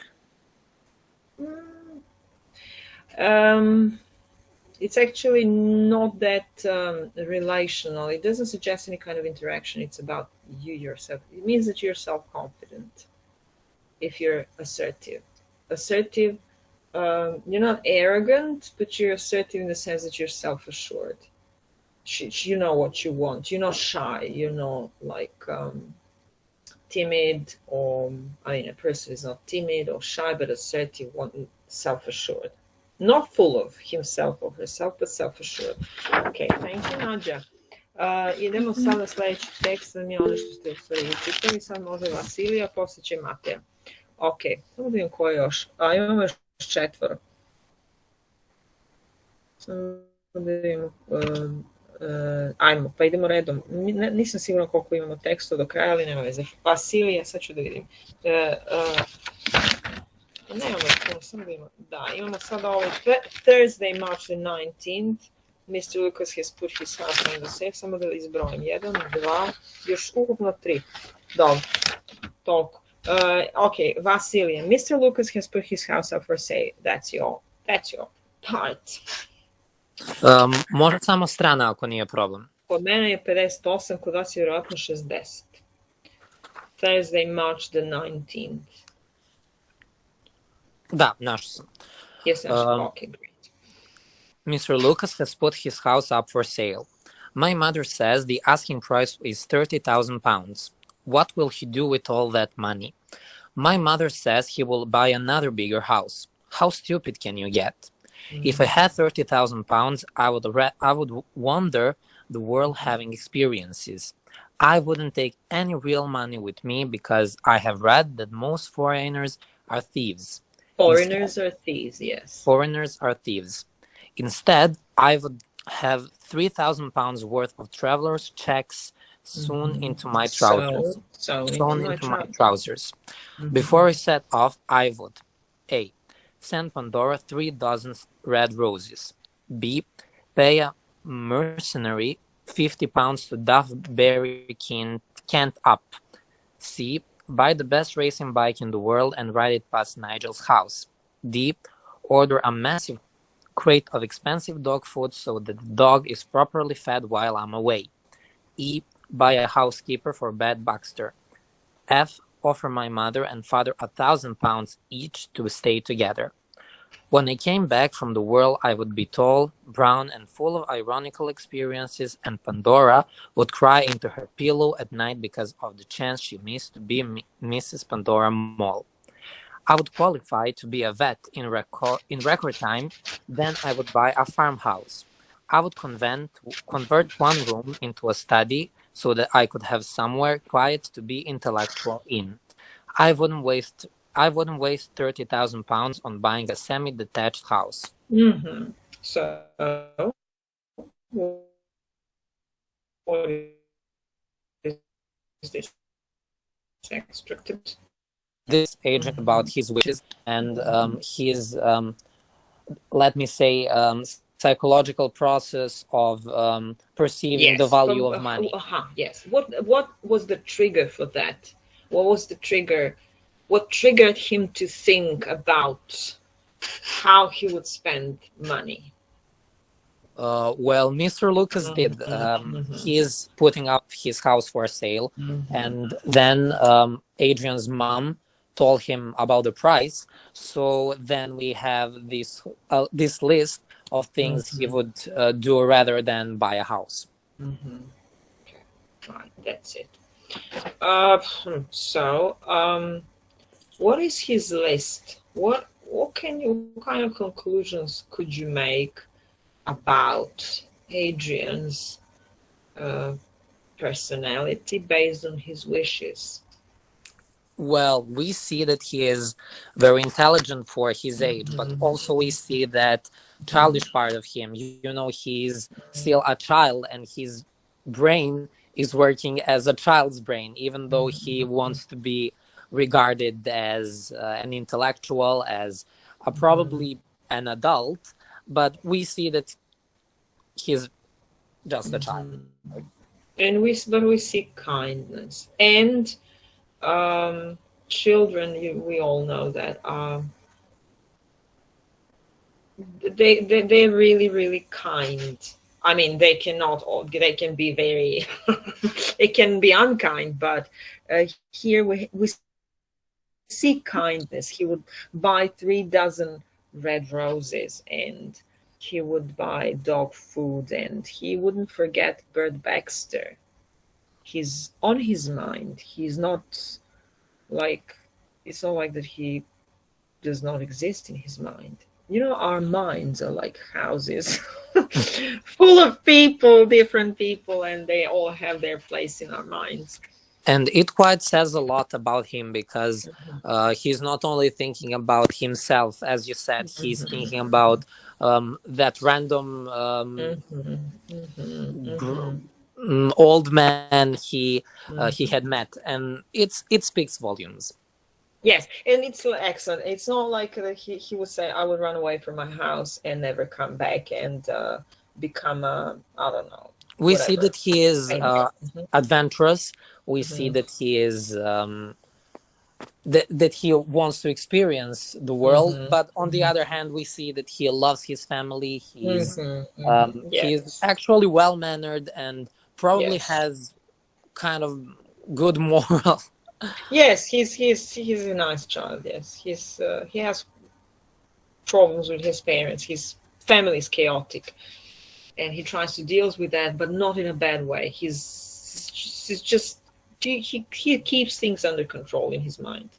It's actually not that relational. It doesn't suggest any kind of interaction. It's about you yourself. It means that you're self-confident if you're assertive. Assertive, you're not arrogant, but you're assertive in the sense that you're self-assured. You know what you want. You're not shy. You're not like timid, or a person is not timid or shy, but assertive, self-assured. Not full of himself or herself, but self-assured. Okay, thank you, Nađa. Idemo sad na sledeći tekst, da mi je ono što ste u stvari učitali. Sad može Vasilija, posle će Mateja. Ok, samo da vidim ko je još. Imamo još 4. Samo da vidimo. Ajmo, pa idemo redom. Nisam sigurna koliko imamo teksta do kraja, ali nema veze. Vasilija, sad ću da vidim. Nemamo puno, samo da imamo. Da, imamo sada ovo Thursday, March the 19th. Mr. Lucas has put his house on the safe. Samo da izbrojim. 1, 2, još ukupno 3. Dobro, toliko. Ok, Vasilija. Mr. Lucas has put his house up for sale. That's your part. Može samo strana ako nije problem. Kod mene je 58, kod vas je vjerojatno 60. Thursday, March the 19th. Da, našao sam. Yes, ok, great. Mr. Lucas has put his house up for sale. My mother says the asking price is £30,000. What will he do with all that money? My mother says he will buy another bigger house. How stupid can you get? If I had £30,000, I would wander the world having experiences. I wouldn't take any real money with me because I have read that most foreigners are thieves. Foreigners are thieves, yes. Foreigners are thieves. Instead, I would have £3,000 worth of traveler's checks sewn into my trousers. Sewn into my trousers. Before I set off, I would A. Send Pandora 3 dozen red roses. B. Pay a mercenary £50 to Duffberry Kent up. C. Buy the best racing bike in the world and ride it past Nigel's house. D. Order a massive crate of expensive dog food so that the dog is properly fed while I'm away. E. Buy a housekeeper for Bad Baxter. F. Offer my mother and father £1,000 each to stay together. When I came back from the world, I would be tall, brown, and full of ironical experiences, and Pandora would cry into her pillow at night because of the chance she missed to be Mrs. Pandora Mole. I would qualify to be a vet in record time, then I would buy a farmhouse. I would convert one room into a study so that I could have somewhere quiet to be intellectual in. I wouldn't waste £30,000 on buying a semi-detached house. So, what is this extracted? This agent about his wishes and his, let me say, psychological process of perceiving the value of money. Yes. What was the trigger for that? What was the trigger? What triggered him to think about how he would spend money? Well, Mr. Lucas did. He is putting up his house for sale, and then Adrian's mom told him about the price. So then we have this list of things he would do rather than buy a house. Okay, fine, that's it. What is his list? What kind of conclusions could you make about Adrian's personality based on his wishes? Well, we see that he is very intelligent for his age, but also we see that childish part of him. You know, he's still a child and his brain is working as a child's brain, even though he wants to be regarded as an intellectual, as probably an adult, but we see that he's just a child. And we see kindness and children. We all know that they're really kind. I mean, they can be very they can be unkind, but here we see kindness. He would buy 3 dozen red roses, and he would buy dog food, and he wouldn't forget Bert Baxter. He's on his mind. He's not like, it's not like that he does not exist in his mind. You know, our minds are like houses full of people, different people, and they all have their place in our minds. And it quite says a lot about him because he's not only thinking about himself, as you said, he's thinking about that random old man he had met, and it speaks volumes. Yes, and it's excellent. It's not like he would say, I would run away from my house and never come back and become I don't know. We see that he is adventurous. We see that he is that he wants to experience the world. But on the other hand, we see that he loves his family. He's he's actually well mannered and probably has kind of good moral. Yes, he's a nice child. Yes, he has problems with his parents. His family is chaotic, and he tries to deal with that, but not in a bad way. He keeps things under control in his mind.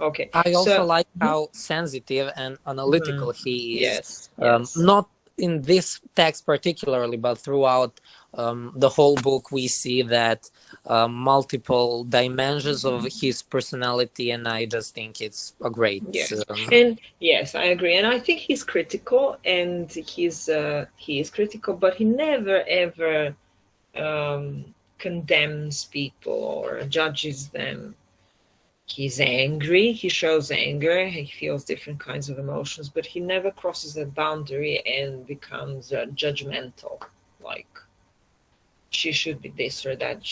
Okay. I also like how sensitive and analytical he is. Yes. Not in this text particularly, but throughout the whole book, we see that multiple dimensions of his personality, and I just think it's a great. And yes, I agree, and I think he's critical, and he is critical, but he never ever condemns people or judges them. He's angry, he shows anger, he feels different kinds of emotions, but he never crosses that boundary and becomes judgmental, like she should be this or that.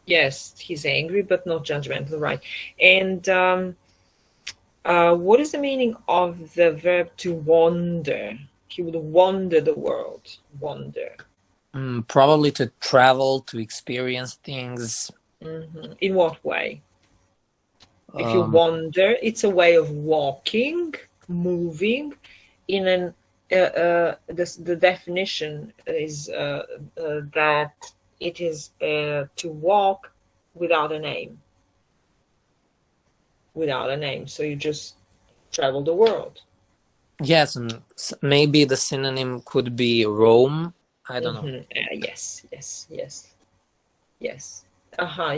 Yes, he's angry, but not judgmental, right? And what is the meaning of the verb to wander? He would wander the world, wander. Probably to travel, to experience things. In what way? If you wander, it's a way of walking, moving. In an the definition is that it is to walk without a name. Without a name, so you just travel the world. Yes, and maybe the synonym could be roam. I don't know. Yes.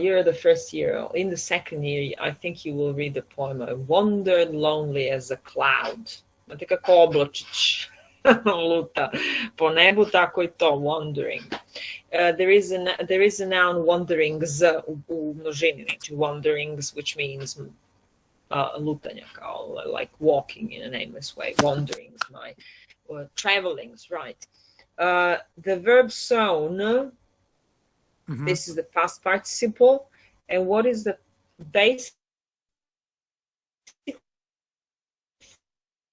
You're the first year. In the second year, I think you will read the poem I wandered lonely as a cloud. Znate kako oblačić luta po nebu, tako I to, wandering. There is a noun wanderings u množini, znači wanderings, which means lutanja, kao like walking in an aimless way. Wanderings, travelings, right. The verb sown, this is the past participle, and what is the basic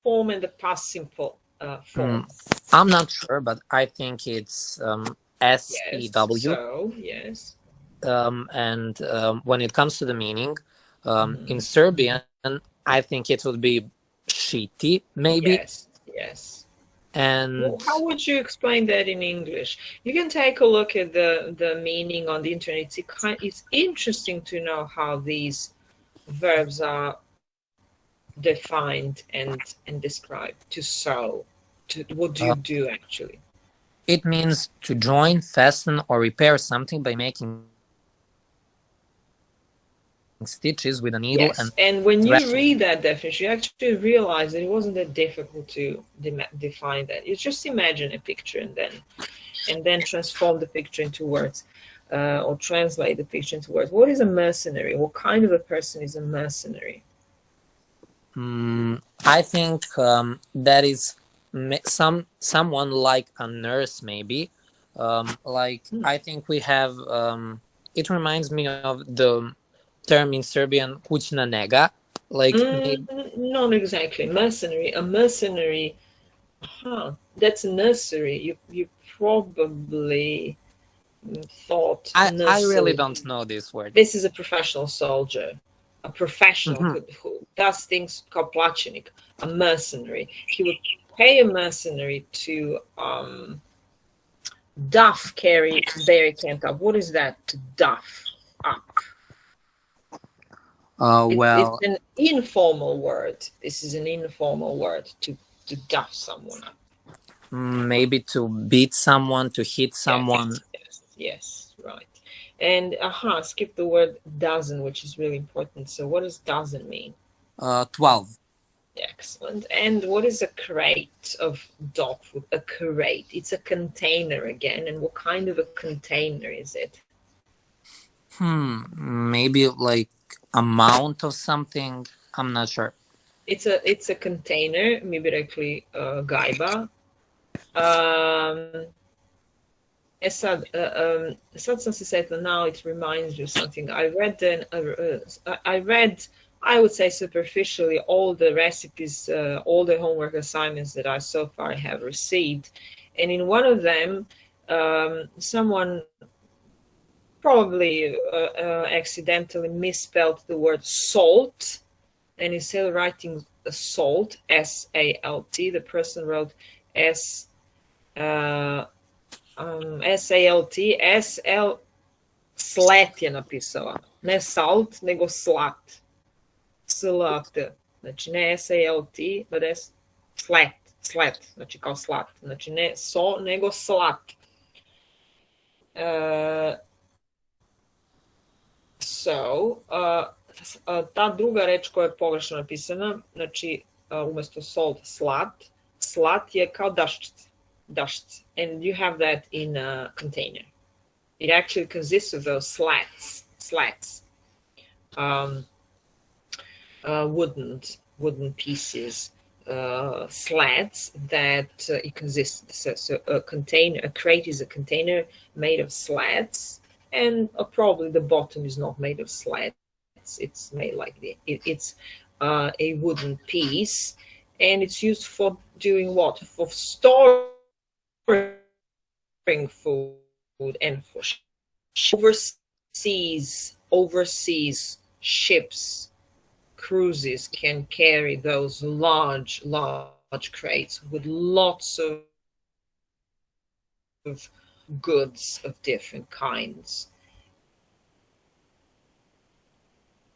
form and the past simple form? I'm not sure, but I think it's SEW. Yes. And when it comes to the meaning, in Serbian, I think it would be shiti, maybe. Yes. And how would you explain that in English? You can take a look at the meaning on the internet. It's interesting to know how these verbs are defined and described. To sew. What do you do actually? It means to join, fasten, or repair something by making stitches with a needle. And when you read that definition, you actually realize that it wasn't that difficult to define that. You just imagine a picture and then transform the picture into words, or translate the picture into words. What is a mercenary? What kind of a person is a mercenary? I think that is someone like a nurse, maybe. I think we have. It reminds me of the term in Serbian kućna nega, not exactly mercenary. A mercenary, that's a nursery. You probably thought. I really don't know this word. This is a professional soldier, a professional who does things called plaćenik, a mercenary. He would pay a mercenary to duff carry barricade up. What is that? To duff up. It's an informal word. This is an informal word to duff someone up. Maybe to beat someone, to hit someone. Yes, right. And skip the word dozen, which is really important. So what does dozen mean? 12. Excellent. And what is a crate of dog food? A crate. It's a container again. And what kind of a container is it? Maybe like amount of something. I'm not sure. It's a container. Mi bi rekli gajba. Sad sam se setila, now it reminds me of something. I read, I would say superficially, all the recipes, all the homework assignments that I so far have received. And in one of them, someone probably accidentally misspelled the word salt. And instead of writing salt, S-A-L-T, the person wrote S-A-L-T, S-L, slat je napisala. Ne salt, nego slat. S-L-A-T. Znači ne S-A-L-T, but slat. Slat, znači kao slat. Znači ne so, nego slat. Ta druga reč koja je pogrešno napisana, znači umjesto salt, slat. Slat je kao daščica. And you have that in a container. It actually consists of those slats. Wooden pieces, slats that it consists. So a crate is a container made of slats, and probably the bottom is not made of slats. It's made like it's a wooden piece, and it's used for doing what? For storing food and for overseas ships, cruises can carry those large crates with lots of goods of different kinds.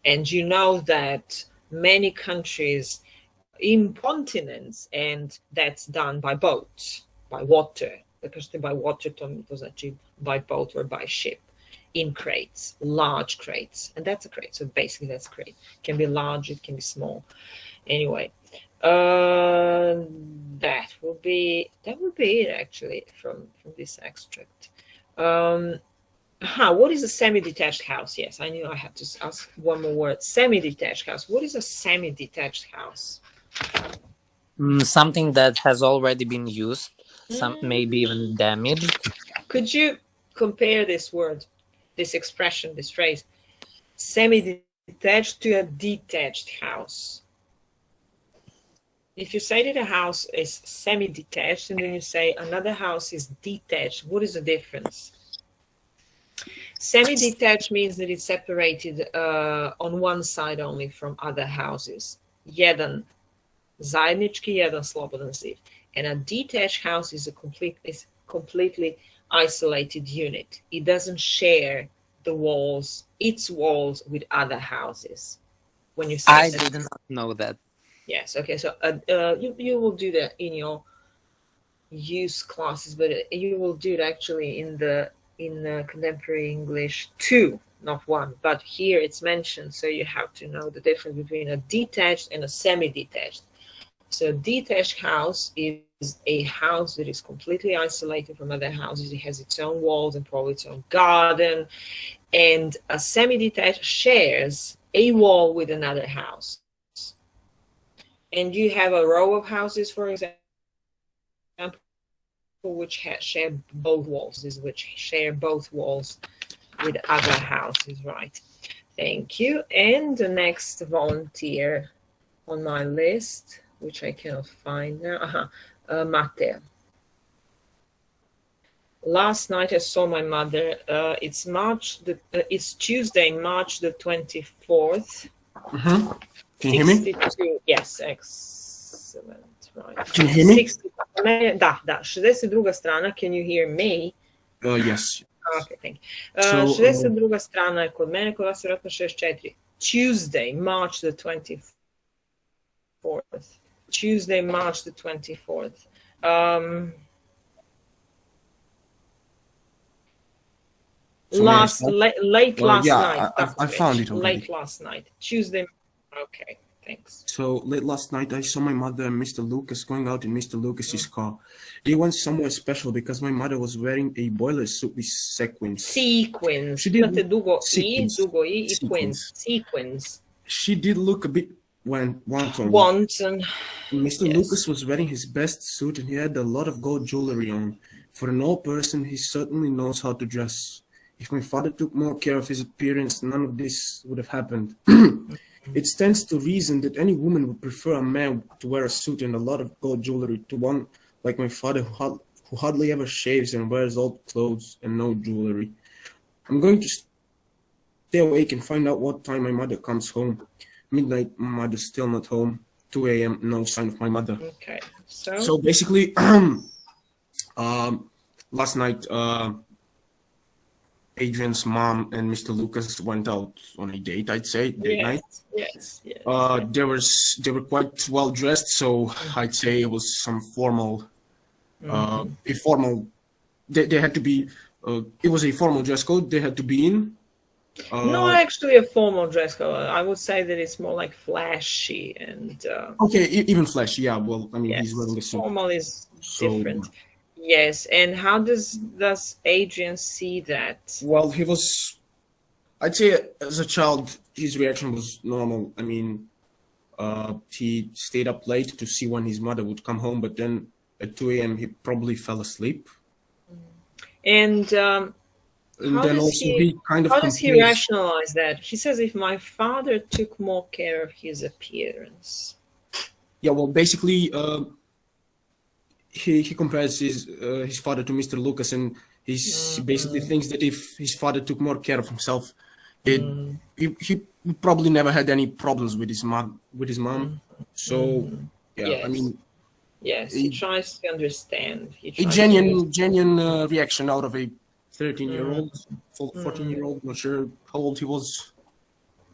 And you know that many countries in continents, and that's done by boat, by water, because by water to znači by boat or by ship, in crates, large crates, and that's a crate. So basically that's a crate. It can be large, it can be small. Anyway, that will be it actually from this extract. What is a semi-detached house? Yes, I knew I had to ask one more word. Semi-detached house. What is a semi-detached house? Something that has already been used, maybe even damaged. Could you compare this word, this expression, this phrase, semi-detached to a detached house? If you say that a house is semi-detached and then you say another house is detached, what is the difference? Semi-detached means that it's separated on one side only from other houses. Jedan zajednički, jedan slobodan zid. And a detached house is completely isolated unit. It doesn't share its walls with other houses. When you say I did not know that. Yes, okay, so you will do that in your use classes, but you will do it actually in contemporary English 2, not 1, but here it's mentioned, so you have to know the difference between a detached and a semi-detached. So a detached house is a house that is completely isolated from other houses. It has its own walls and probably its own garden, and a semi-detached shares a wall with another house. And you have a row of houses, for example, which share both walls, with other houses, right? Thank you. And the next volunteer on my list, which I cannot find now, Matea. Last night I saw my mother. It's Tuesday, March the 24th. Mm-hmm. Can you hear me? 62, yes, excellent. Right. Can you hear me? 62 strana. Can you hear me? Yes. Okay, thank you. 62 strana je kod mene, kod vas je vjerojatno 64. Tuesday, March the 24th. Tuesday, March the 24th. Late last night. I found it already. Late last night. Tuesday. Okay, thanks. So late last night, I saw my mother and Mr. Lucas going out in Mr. Lucas's car. They went somewhere special because my mother was wearing a boiler suit with sequins. Sequins. She did Sequins. She did look a bit wanton. Mr. Lucas was wearing his best suit and he had a lot of gold jewelry on. For an old person, he certainly knows how to dress. If my father took more care of his appearance, none of this would have happened. It stands to reason that any woman would prefer a man to wear a suit and a lot of gold jewelry to one like my father who hardly ever shaves and wears old clothes and no jewelry. I'm going to stay awake and find out what time my mother comes home. Midnight, my mother's still not home. 2 a.m., no sign of my mother. Okay. So basically, last night, Adrian's mom and Mr. Lucas went out on a date, I'd say, date night. Yes. They were quite well dressed, so I'd say it was some formal, they had to be, it was a formal dress code they had to be in. Not actually a formal dress code. I would say that it's more like flashy and... okay, even flashy, yeah. Well, I mean, he's wearing a suit. Formal is different. Yes, and how does Adrian see that? Well, he was... I'd say as a child, his reaction was normal. I mean, he stayed up late to see when his mother would come home, but then at 2 a.m. he probably fell asleep. And then also he kind of how does he rationalize that? He says, if my father took more care of his appearance. Yeah, well, basically, he compares his father to Mr. Lucas, and he basically thinks that if his father took more care of himself, he probably never had any problems with his mom. So, yeah, yes. I mean, yes, he tries to understand. A genuine reaction out of a 13-year-old, 14-year-old, not sure how old he was.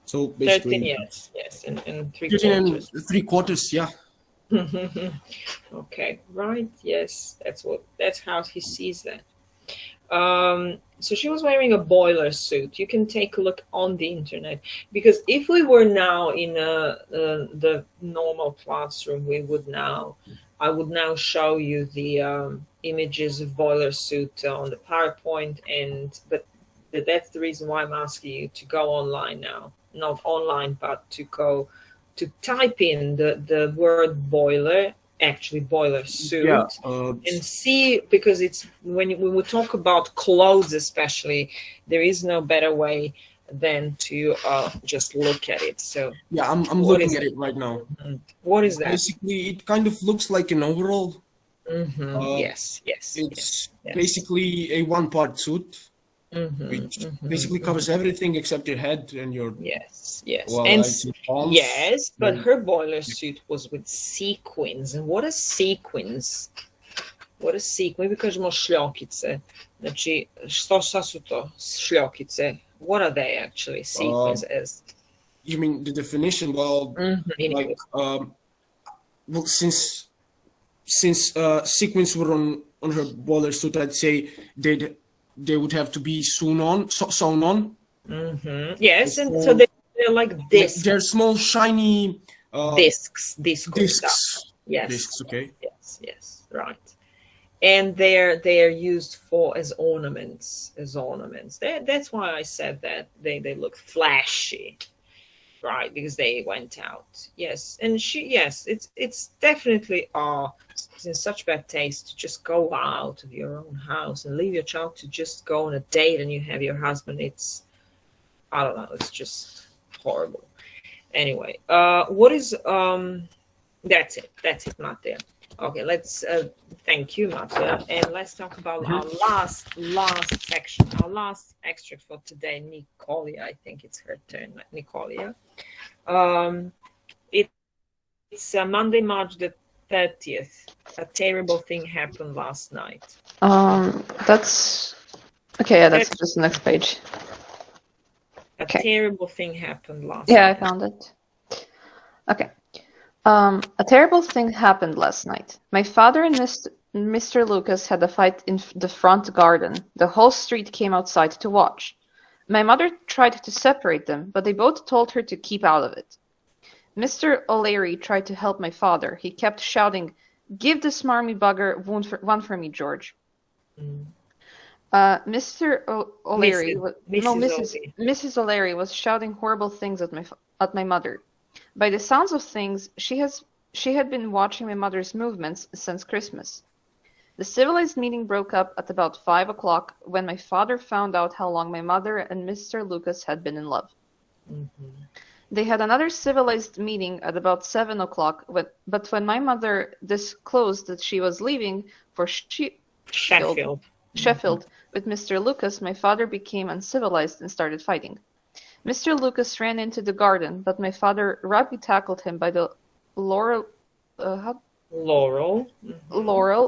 So basically, 13 years, yes, and 3 quarters, yeah. Okay, right, yes, that's how he sees that. So she was wearing a boiler suit. You can take a look on the internet, because if we were now in the normal classroom, I would now show you the images of boiler suit on the PowerPoint, but that's the reason why I'm asking you to go online now. Not online, but to go to type in the word boiler, actually boiler suit, and see, because it's when we talk about clothes especially, there is no better way than to just look at it. So yeah, I'm looking at it right now. What is that? Basically, it kind of looks like an overall. Yes. It's basically a one-part suit, which basically covers everything except your head and your... Yes. Well, And palms. yes, but her boiler suit was with sequins. And what are sequins? Mi kažemo šljokice. Znači, šta su to šljokice? What are they actually? Sequins as... You mean the definition? Well, like, well, since sequins were on her boiler suit, I'd say they would have to be sewn on. Yes, and so they're like discs. They're small, shiny discs. Yes. Discs, okay. Yes, right. And they're used as ornaments. That's why I said that they look flashy, right? Because they went out. Yes, and it's definitely in such bad taste to just go out of your own house and leave your child to just go on a date and you have your husband. It's, I don't know, it's just horrible. Anyway, what is that's it, Matej. Okay, let's thank you, Matej, and let's talk about our last section, our last extract for today. Nicolia, I think it's her turn. Nicolia. It's Monday, March the 30th. A terrible thing happened last night. That's okay. Yeah, that's just the next page. A terrible thing happened last night. Yeah, I night. found it. Okay. A terrible thing happened last night. My father and Mr. Lucas had a fight in the front garden. The whole street came outside to watch. My mother tried to separate them, but they both told her to keep out of it. Mr. O'Leary tried to help my father. He kept shouting, "Give the smarmy bugger one for me, George." Mr. O'Leary, Mrs. O'Leary was shouting horrible things at my mother. By the sounds of things, she had been watching my mother's movements since Christmas. The civilized meeting broke up at about 5 o'clock when my father found out how long my mother and Mr. Lucas had been in love. They had another civilized meeting at about 7 o'clock, but when my mother disclosed that she was leaving for Sheffield with Mr. Lucas, my father became uncivilized and started fighting. Mr. Lucas ran into the garden, but my father rugby tackled him by the Laurel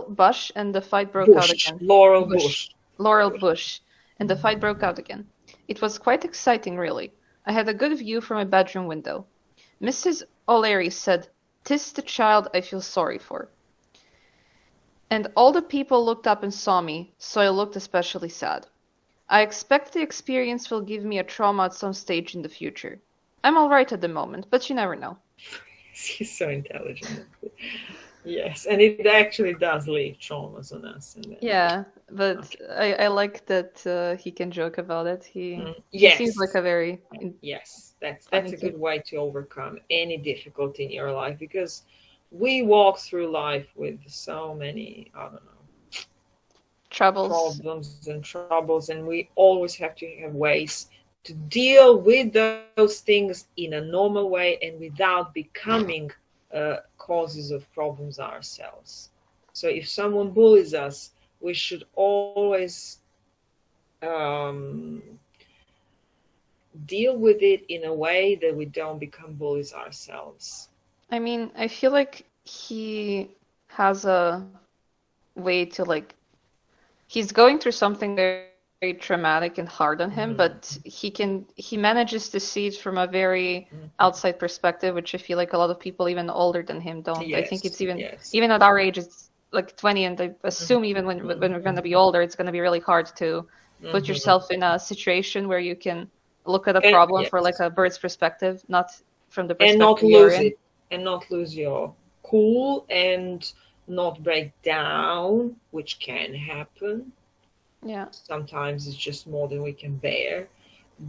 Bush, and the fight broke out again. Laurel Bush. Laurel Bush, and the fight broke out again. It was quite exciting, really. I had a good view from my bedroom window. Mrs. O'Leary said, "'Tis the child I feel sorry for." And all the people looked up and saw me, so I looked especially sad. I expect the experience will give me a trauma at some stage in the future. I'm all right at the moment, but you never know. He's so intelligent. Yes, and it actually does leave traumas on us. Yeah, but I like that he can joke about it. He seems like a very... Yes, that's a good way to overcome any difficulty in your life, because we walk through life with so many, I don't know, problems and troubles, and we always have to have ways to deal with those things in a normal way and without becoming causes of problems ourselves. So if someone bullies us, we should always deal with it in a way that we don't become bullies ourselves. I mean, I feel like he has a way to, like, he's going through something very, very traumatic and hard on him, but he manages to see it from a very outside perspective, which I feel like a lot of people even older than him don't. Yes, I think it's even at our age, it's like 20, and I assume even when we're going to be older, it's going to be really hard to put yourself in a situation where you can look at a problem for like a bird's perspective, not from the perspective and not you're lose in. it, and not lose your cool, and not break down, which can happen. Yeah. Sometimes it's just more than we can bear,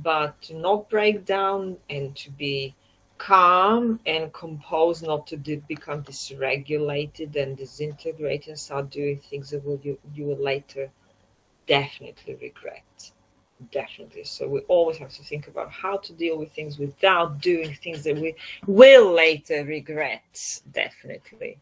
but to not break down and to be calm and composed, not to become dysregulated and disintegrate and start doing things that you will later definitely regret. Definitely. So we always have to think about how to deal with things without doing things that we will later regret. Definitely.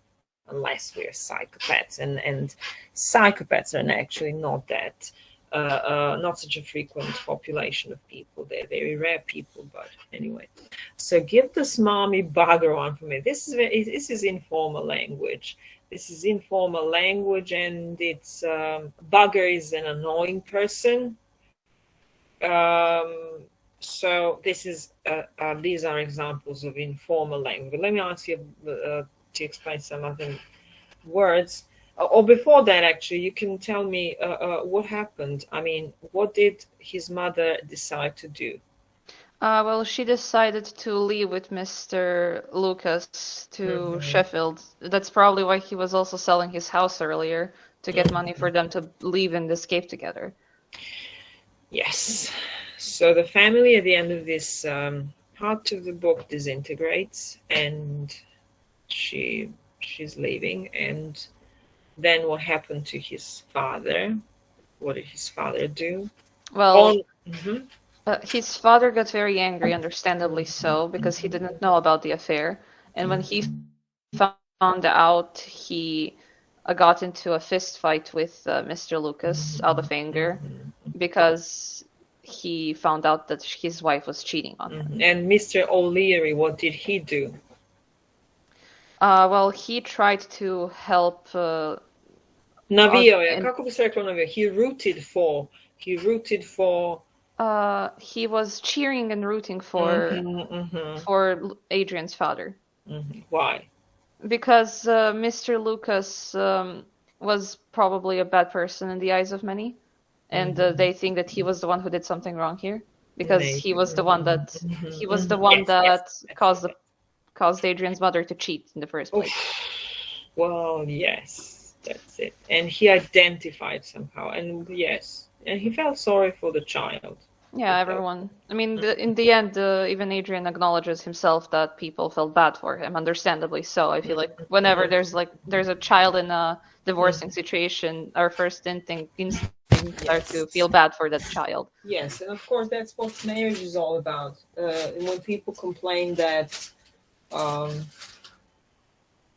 Unless we're psychopaths, and psychopaths are actually not that not such a frequent population of people. They're very rare people, but anyway. So give this mommy bugger one for me. This is informal language. This is informal language, and it's bugger is an annoying person. So this is these are examples of informal language. Let me ask you to explain some other words. Or before that, actually, you can tell me what happened. I mean, what did his mother decide to do? Well, she decided to leave with Mr. Lucas to Sheffield. That's probably why he was also selling his house earlier, to get money for them to leave and escape together. Yes. So the family at the end of this part of the book disintegrates, and she's leaving. And then what happened to his father? What did his father do? Well, his father got very angry, understandably so, because he didn't know about the affair. And when he found out, he got into a fist fight with Mr. Lucas out of anger, because he found out that his wife was cheating on him. And Mr. O'Leary, what did he do? Well, he tried to help. Navio, kako bi se reklo navio? He rooted for. He was cheering and rooting for Adrian's father. Why? Because Mr. Lucas was probably a bad person in the eyes of many, and they think that he was the one who did something wrong here, because he was the one that caused Adrian's mother to cheat in the first place. Well, yes, that's it. And he identified somehow, and yes, and he felt sorry for the child. Yeah, everyone. I mean, in the end, even Adrian acknowledges himself that people felt bad for him, understandably so. I feel like whenever there's a child in a divorcing situation, our first instincts are to feel bad for that child. Yes, and of course that's what marriage is all about. When people complain that,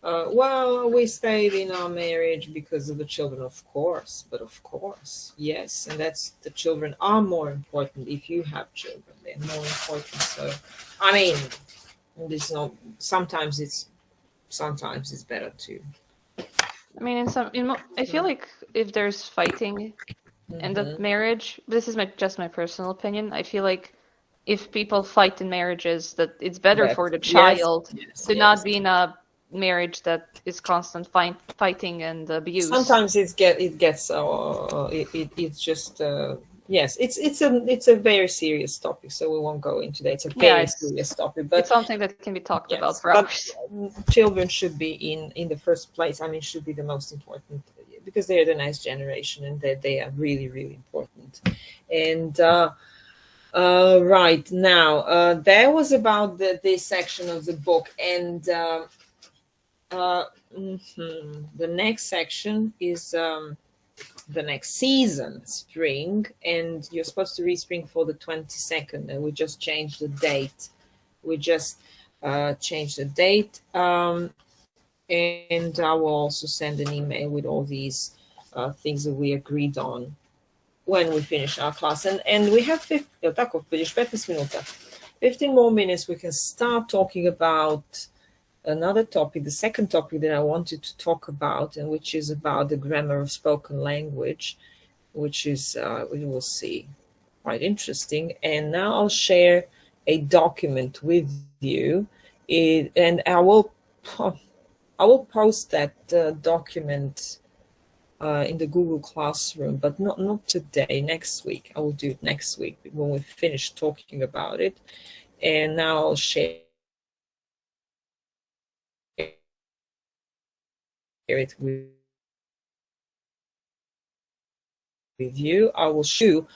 well, we stayed in our marriage because of the children, of course, yes, and the children are more important. If you have children, they're more important. So, I mean, sometimes it's sometimes it's better to. I mean, I feel like if there's fighting in the marriage, this is just my personal opinion. I feel like if people fight in marriages, that it's better for the child to not be in a marriage that is constant fighting and abuse. Sometimes it's just yes, it's a very serious topic, so we won't go into that. It's a very serious topic, but it's something that can be talked about for hours. Children should be in the first place. I mean, should be the most important, because they're the next generation, and they are really, really important. And right now, that was about this section of the book, and the next section is the next season, spring, and you're supposed to read spring for the 22nd, and we just changed the date. We just changed the date, and I will also send an email with all these things that we agreed on when we finish our class. And we have 15 more minutes. We can start talking about another topic, the second topic that I wanted to talk about, and which is about the grammar of spoken language, which is, we will see, quite interesting. And now I'll share a document with you, and I will post that document in the Google Classroom, but not today, next week. I will do it next week when we finish talking about it. And now I'll share it with you. I will show you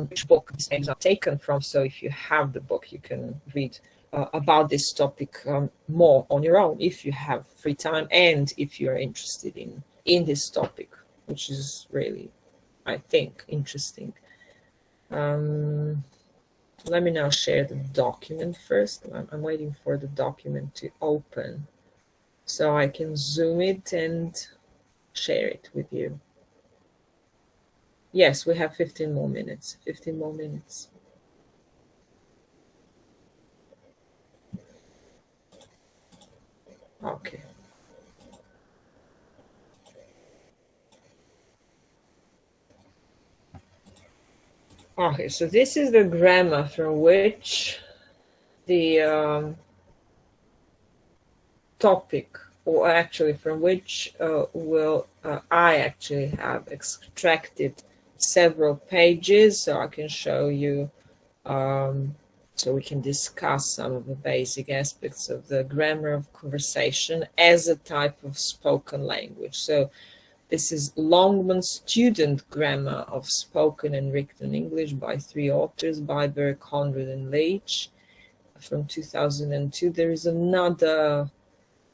which book these names are taken from, so if you have the book, you can read about this topic more on your own if you have free time, and if you're interested in this topic, which is really, I think, interesting. Let me now share the document first. I'm waiting for the document to open so I can zoom it and share it with you. Yes, we have 15 more minutes. 15 more minutes. Okay. Okay, so this is the grammar from which the topic, or actually from which I actually have extracted several pages, so I can show you, so we can discuss some of the basic aspects of the grammar of conversation as a type of spoken language. So this is Longman's Student Grammar of Spoken and Written English by 3 authors, Byberg, Conrad, and Leach, from 2002. There is another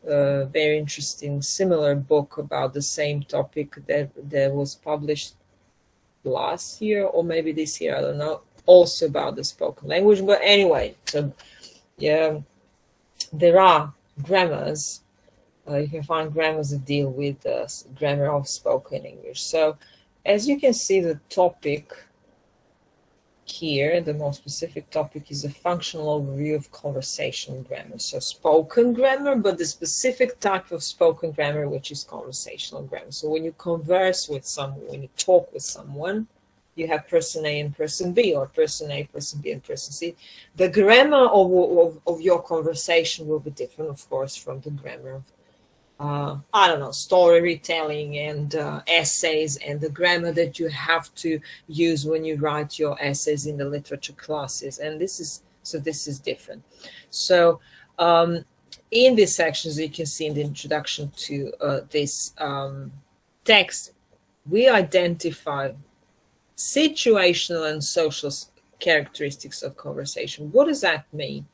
very interesting similar book about the same topic that was published last year, or maybe this year, I don't know, also about the spoken language. But anyway, so yeah, there are grammars. You can find grammars that deal with the grammar of spoken English. So as you can see, the topic here, the more specific topic, is a functional overview of conversational grammar. So spoken grammar, but the specific type of spoken grammar, which is conversational grammar. So when you converse with someone, when you talk with someone, you have person A and person B, or person A, person B, and person C. The grammar of your conversation will be different, of course, from the grammar of I don't know, story retelling and essays, and the grammar that you have to use when you write your essays in the literature classes. And this is different. So in these sections, you can see in the introduction to this text, we identify situational and social characteristics of conversation. What does that mean?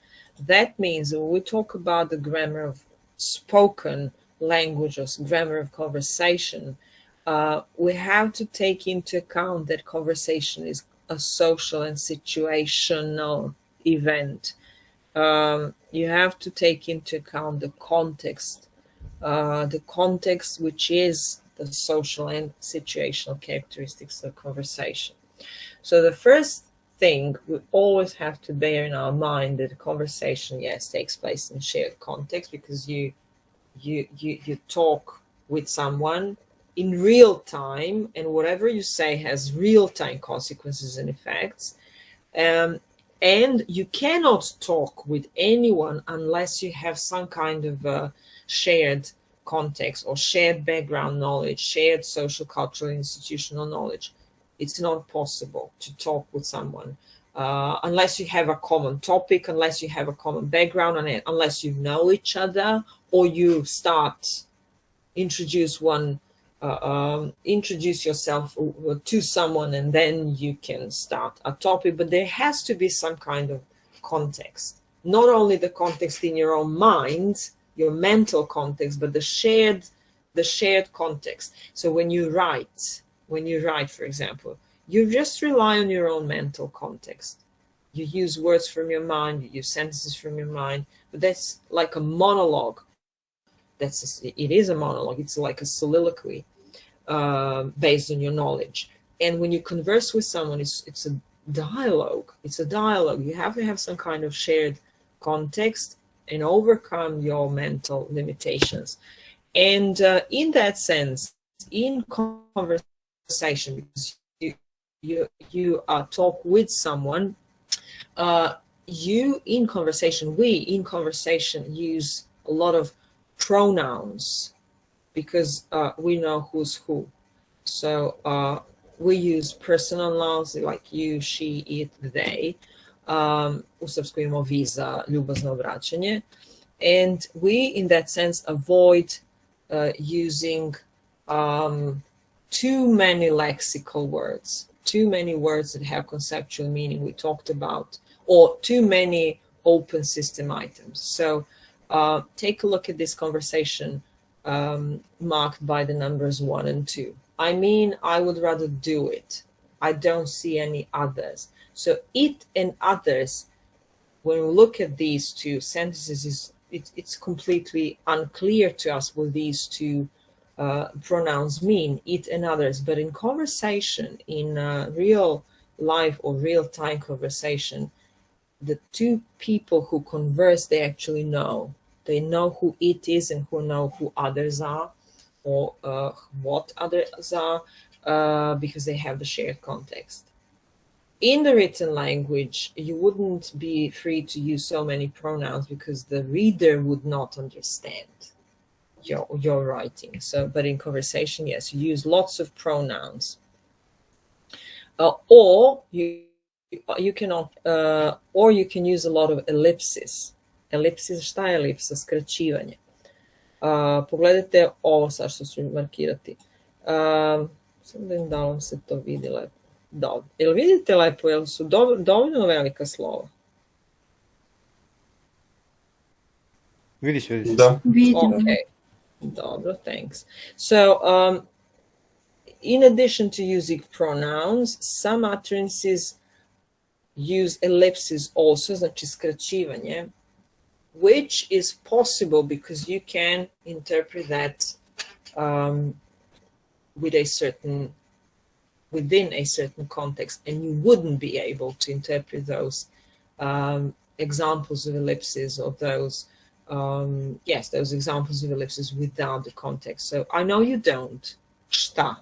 That means when we talk about the grammar of spoken language or grammar of conversation, we have to take into account that conversation is a social and situational event. You have to take into account the context which is the social and situational characteristics of conversation. So the first thing we always have to bear in our mind that a conversation, yes, takes place in shared context, because you you talk with someone in real time, and whatever you say has real-time consequences and effects. And you cannot talk with anyone unless you have some kind of shared context or shared background knowledge, shared social, cultural, institutional knowledge. It's not possible to talk with someone unless you have a common topic, unless you have a common background, and unless you know each other, or you start introduce yourself to someone, and then you can start a topic. But there has to be some kind of context, not only the context in your own mind, your mental context, but the shared context. So when you write, for example, you just rely on your own mental context. You use words from your mind, you use sentences from your mind, but that's like a monologue. It is a monologue. It's like a soliloquy based on your knowledge. And when you converse with someone, it's a dialogue. It's a dialogue. You have to have some kind of shared context and overcome your mental limitations. And in that sense, in conversation, because you talk with someone, we in conversation use a lot of pronouns, because we know who's who. So we use personal nouns like you, she, it, they. U srpskom imamo vi za ljubazno obraćanje. And we, in that sense, avoid using too many lexical words, too many words that have conceptual meaning we talked about, or too many open system items. So take a look at this conversation marked by the numbers 1 and 2. I mean, I would rather do it. I don't see any others. So it and others, when we look at these two sentences, it's completely unclear to us what these two pronouns mean, it and others. But in conversation, in real life or real-time conversation, the two people who converse, they actually know. They know who it is and who know who others are, or what others are, because they have the shared context. In the written language, you wouldn't be free to use so many pronouns because the reader would not understand your writing. So, but in conversation, yes, you use lots of pronouns. Or you can use a lot of ellipses. Elipsis, šta je elipsa? Skraćivanje. Pogledajte ovo sad što ću markirati. Samo da vam se to vidi lepo. Dobro. Jel vidite lepo? Jel su dovoljno velika slova? Vidiš. Da. Okay. Dobro, thanks. So, in addition to using pronouns, some utterances use ellipses also, znači skraćivanje, which is possible because you can interpret that within a certain context, and you wouldn't be able to interpret those examples of ellipses, or those those examples of ellipses without the context. So I know you don't, šta,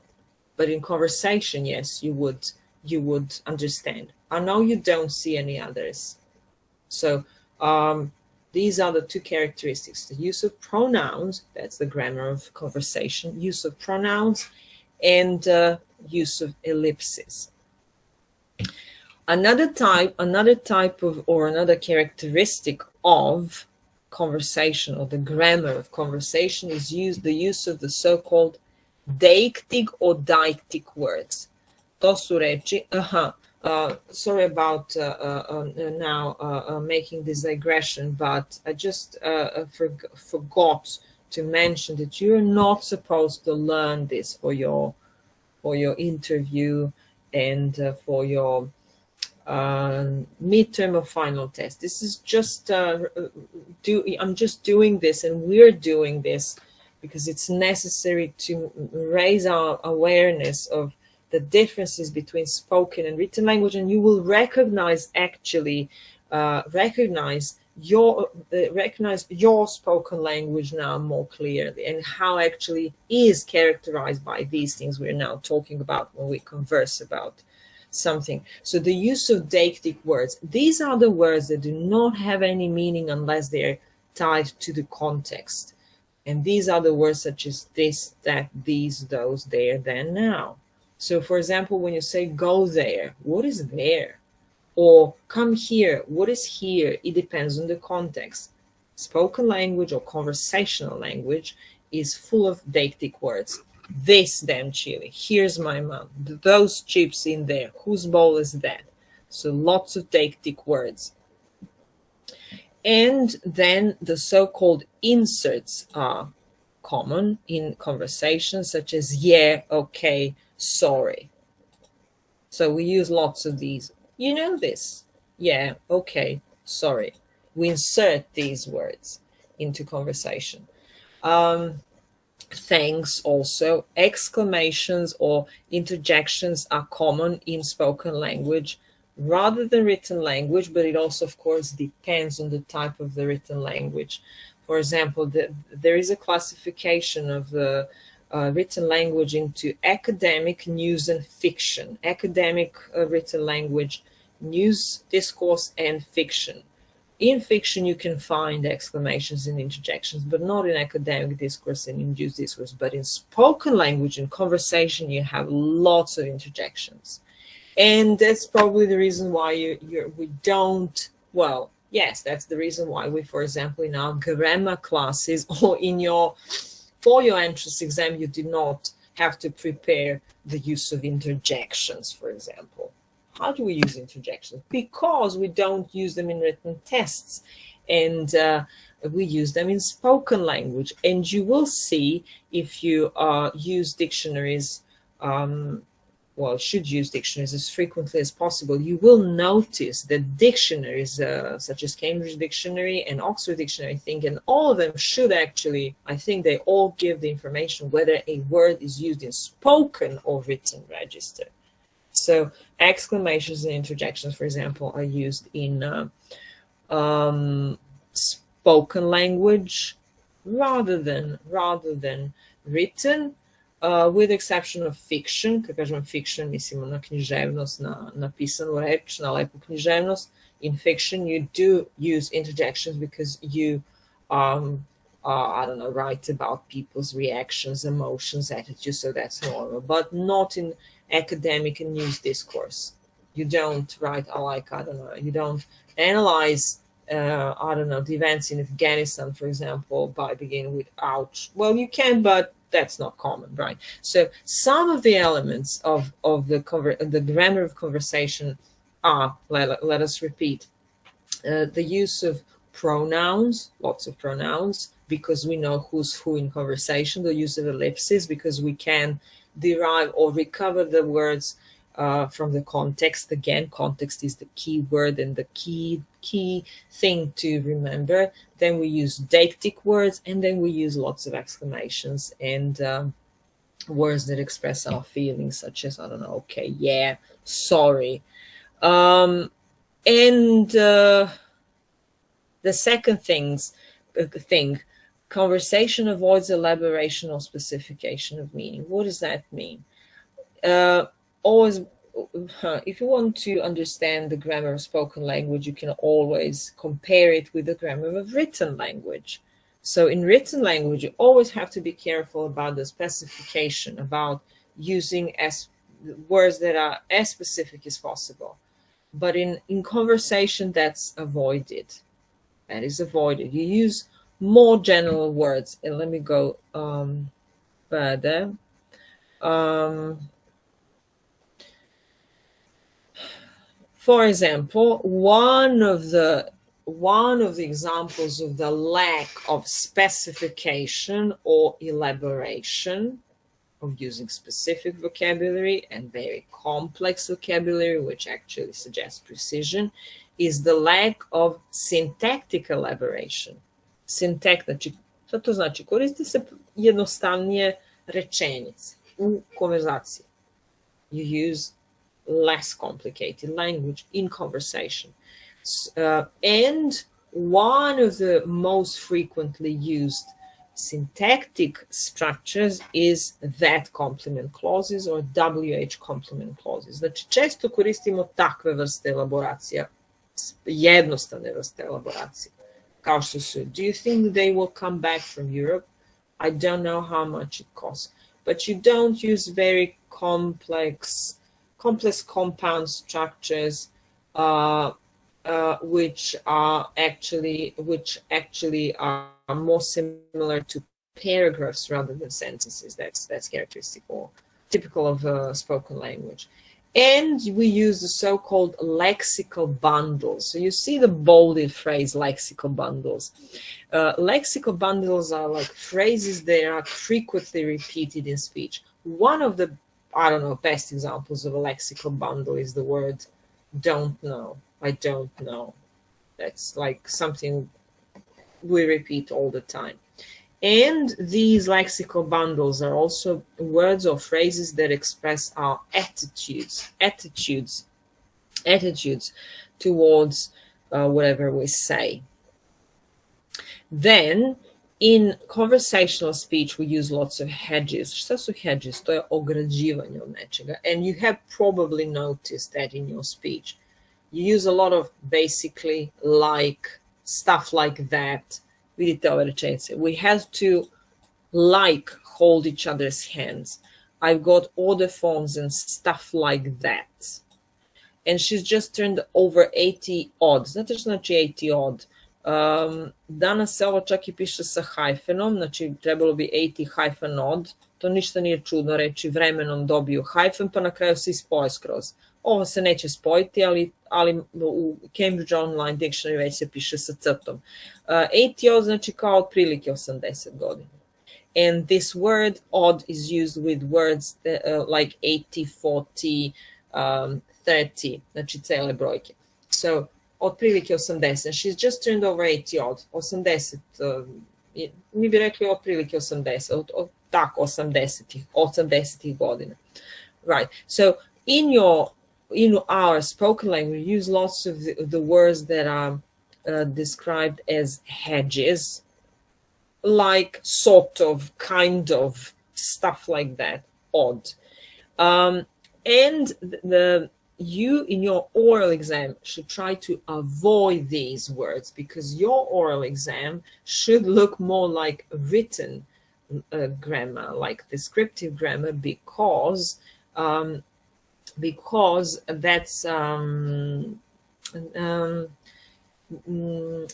but in conversation, yes, you would understand. I know you don't see any others. So these are the two characteristics: the use of pronouns, that's the grammar of conversation, use of pronouns, and use of ellipses. Another characteristic of conversation, or the grammar of conversation, is the use of the so-called deictic or deictic words. To su reči, sorry about now making this digression, but I just forgot to mention that you're not supposed to learn this for your interview and for your midterm or final test. This is just I'm just doing this, and we're doing this because it's necessary to raise our awareness of the differences between spoken and written language, and you will recognize recognize your spoken language now more clearly, and how actually is characterized by these things we're now talking about when we converse about something. So the use of deictic words, these are the words that do not have any meaning unless they're tied to the context. And these are the words such as this, that, these, those, there, then, now. So for example, when you say go there, what is there? Or come here, what is here? It depends on the context. Spoken language or conversational language is full of deictic words. This damn chili, here's my mom, those chips in there, whose bowl is that? So lots of deictic words. And then the so-called inserts are common in conversations, such as yeah, okay, sorry. So we use lots of these. You know this. Yeah, okay, sorry. We insert these words into conversation. Thanks also. Exclamations or interjections are common in spoken language rather than written language, but it also, of course, depends on the type of the written language. For example, there is a classification of the written language into academic, news, and fiction. Academic written language, news, discourse, and fiction. In fiction, you can find exclamations and interjections, but not in academic discourse and in news discourse. But in spoken language, in conversation, you have lots of interjections. And that's probably the reason why we don't, well, yes, that's the reason why we, for example, in our grammar classes or for your entrance exam, you did not have to prepare the use of interjections, for example. How do we use interjections? Because we don't use them in written tests, and we use them in spoken language. And you will see, if you use dictionaries, should use dictionaries as frequently as possible, you will notice that dictionaries such as Cambridge Dictionary and Oxford Dictionary, I think, and all of them should actually, I think they all give the information whether a word is used in spoken or written register. So exclamations and interjections, for example, are used in spoken language rather than written, with exception of fiction. Kad kažem fiction, mislimo na književnost, na pisanu reč, na lepu književnost. In fiction, you do use interjections because you, I don't know, write about people's reactions, emotions, attitudes, so that's normal, but not in academic and news discourse. You don't write, you don't analyze, the events in Afghanistan, for example, by beginning with ouch. Well, you can, but that's not common, right? So some of the elements of the grammar of conversation are, let us repeat, the use of pronouns, lots of pronouns, because we know who's who in conversation, the use of ellipses, because we can derive or recover the words from the context. Again, context is the key word and the key thing to remember. Then we use deictic words, and then we use lots of exclamations and words that express our feelings, such as, I don't know, okay, yeah, sorry. The second thing, conversation avoids elaboration or specification of meaning. What does that mean? Always, if you want to understand the grammar of spoken language, you can always compare it with the grammar of written language. So in written language, you always have to be careful about the specification, about using words that are as specific as possible. But in conversation, that's avoided. That is avoided. You use more general words. And let me go further. For example, one of the examples of the lack of specification or elaboration, of using specific vocabulary and very complex vocabulary, which actually suggests precision, is the lack of syntactic elaboration. Šta to znači? Koriste se jednostavnije rečenice u konverzaciji. You use less complicated language in conversation. And one of the most frequently used syntactic structures is that complement clauses or WH complement clauses. Znači, često koristimo takve vrste elaboracija, jednostavne vrste elaboracije, kao što su, do you think they will come back from Europe? I don't know how much it costs. But you don't use very complex compound structures, which actually are more similar to paragraphs rather than sentences. That's characteristic or typical of spoken language. And we use the so-called lexical bundles. So you see the bolded phrase lexical bundles. Lexical bundles are like phrases that are frequently repeated in speech. One of the, I don't know, best examples of a lexical bundle is the word don't know. I don't know. That's like something we repeat all the time. And these lexical bundles are also words or phrases that express our attitudes towards whatever we say. Then, in conversational speech, we use lots of hedges. Šta su hedges? To je ograđivanje od nečega. And you have probably noticed that in your speech. You use a lot of basically like, stuff like that. Vidite ove rečenice. We have to like hold each other's hands. I've got order forms and stuff like that. And she's just turned over 80 odd. Znate što znači 80 odd? Danas se ovo čak i piše sa hajfenom, znači trebalo bi 80 hyphen odd. To ništa nije čudno reći, vremenom dobiju hajfen, pa na kraju se ispoje skroz. Ovo se neće spojiti, ali u Cambridge Online Dictionary već se piše sa crtom. 80 odd znači kao otprilike 80 godina. And this word odd is used with words like 80, 40, 30, znači cele brojke. So, otprilike 80. She's just turned over 80 odd. 80, mi bi rekli otprilike 80, tako 80 godina. Right, so in our spoken language, we use lots of the words that are described as hedges, like, sort of, kind of, stuff like that, odd. And you, in your oral exam, should try to avoid these words because your oral exam should look more like written grammar, like descriptive grammar, because that's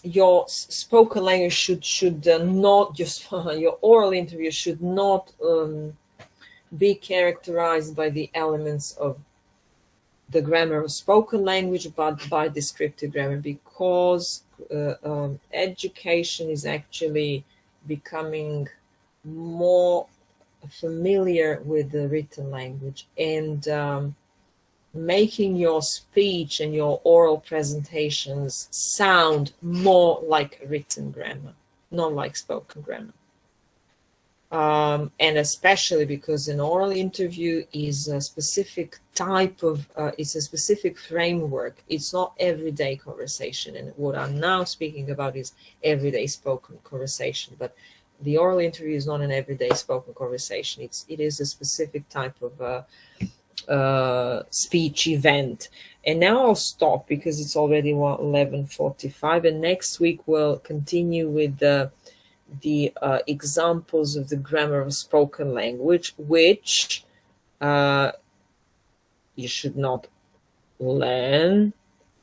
your spoken language should not just your oral interview should not be characterized by the elements of the grammar of spoken language, but by descriptive grammar, because education is actually becoming more familiar with the written language and making your speech and your oral presentations sound more like written grammar, not like spoken grammar. And especially because an oral interview is a specific type of, it's a specific framework. It's not everyday conversation. And what I'm now speaking about is everyday spoken conversation. But the oral interview is not an everyday spoken conversation. It is a specific type of speech event. And now I'll stop because it's already 11:45. And next week we'll continue with the examples of the grammar of spoken language, which you should not learn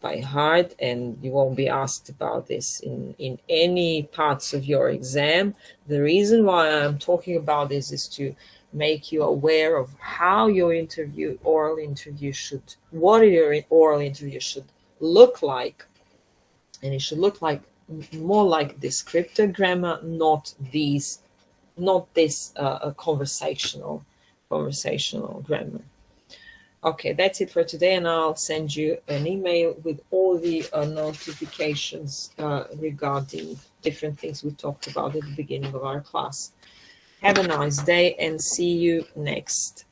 by heart, and you won't be asked about this in any parts of your exam. The reason why I'm talking about this is to make you aware of how your oral interview should look like, and it should look like more like descriptive grammar, not this conversational grammar. Okay, that's it for today, and I'll send you an email with all the notifications regarding different things we talked about at the beginning of our class. Have a nice day and see you next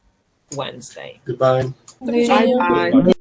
Wednesday. Goodbye. Bye-bye.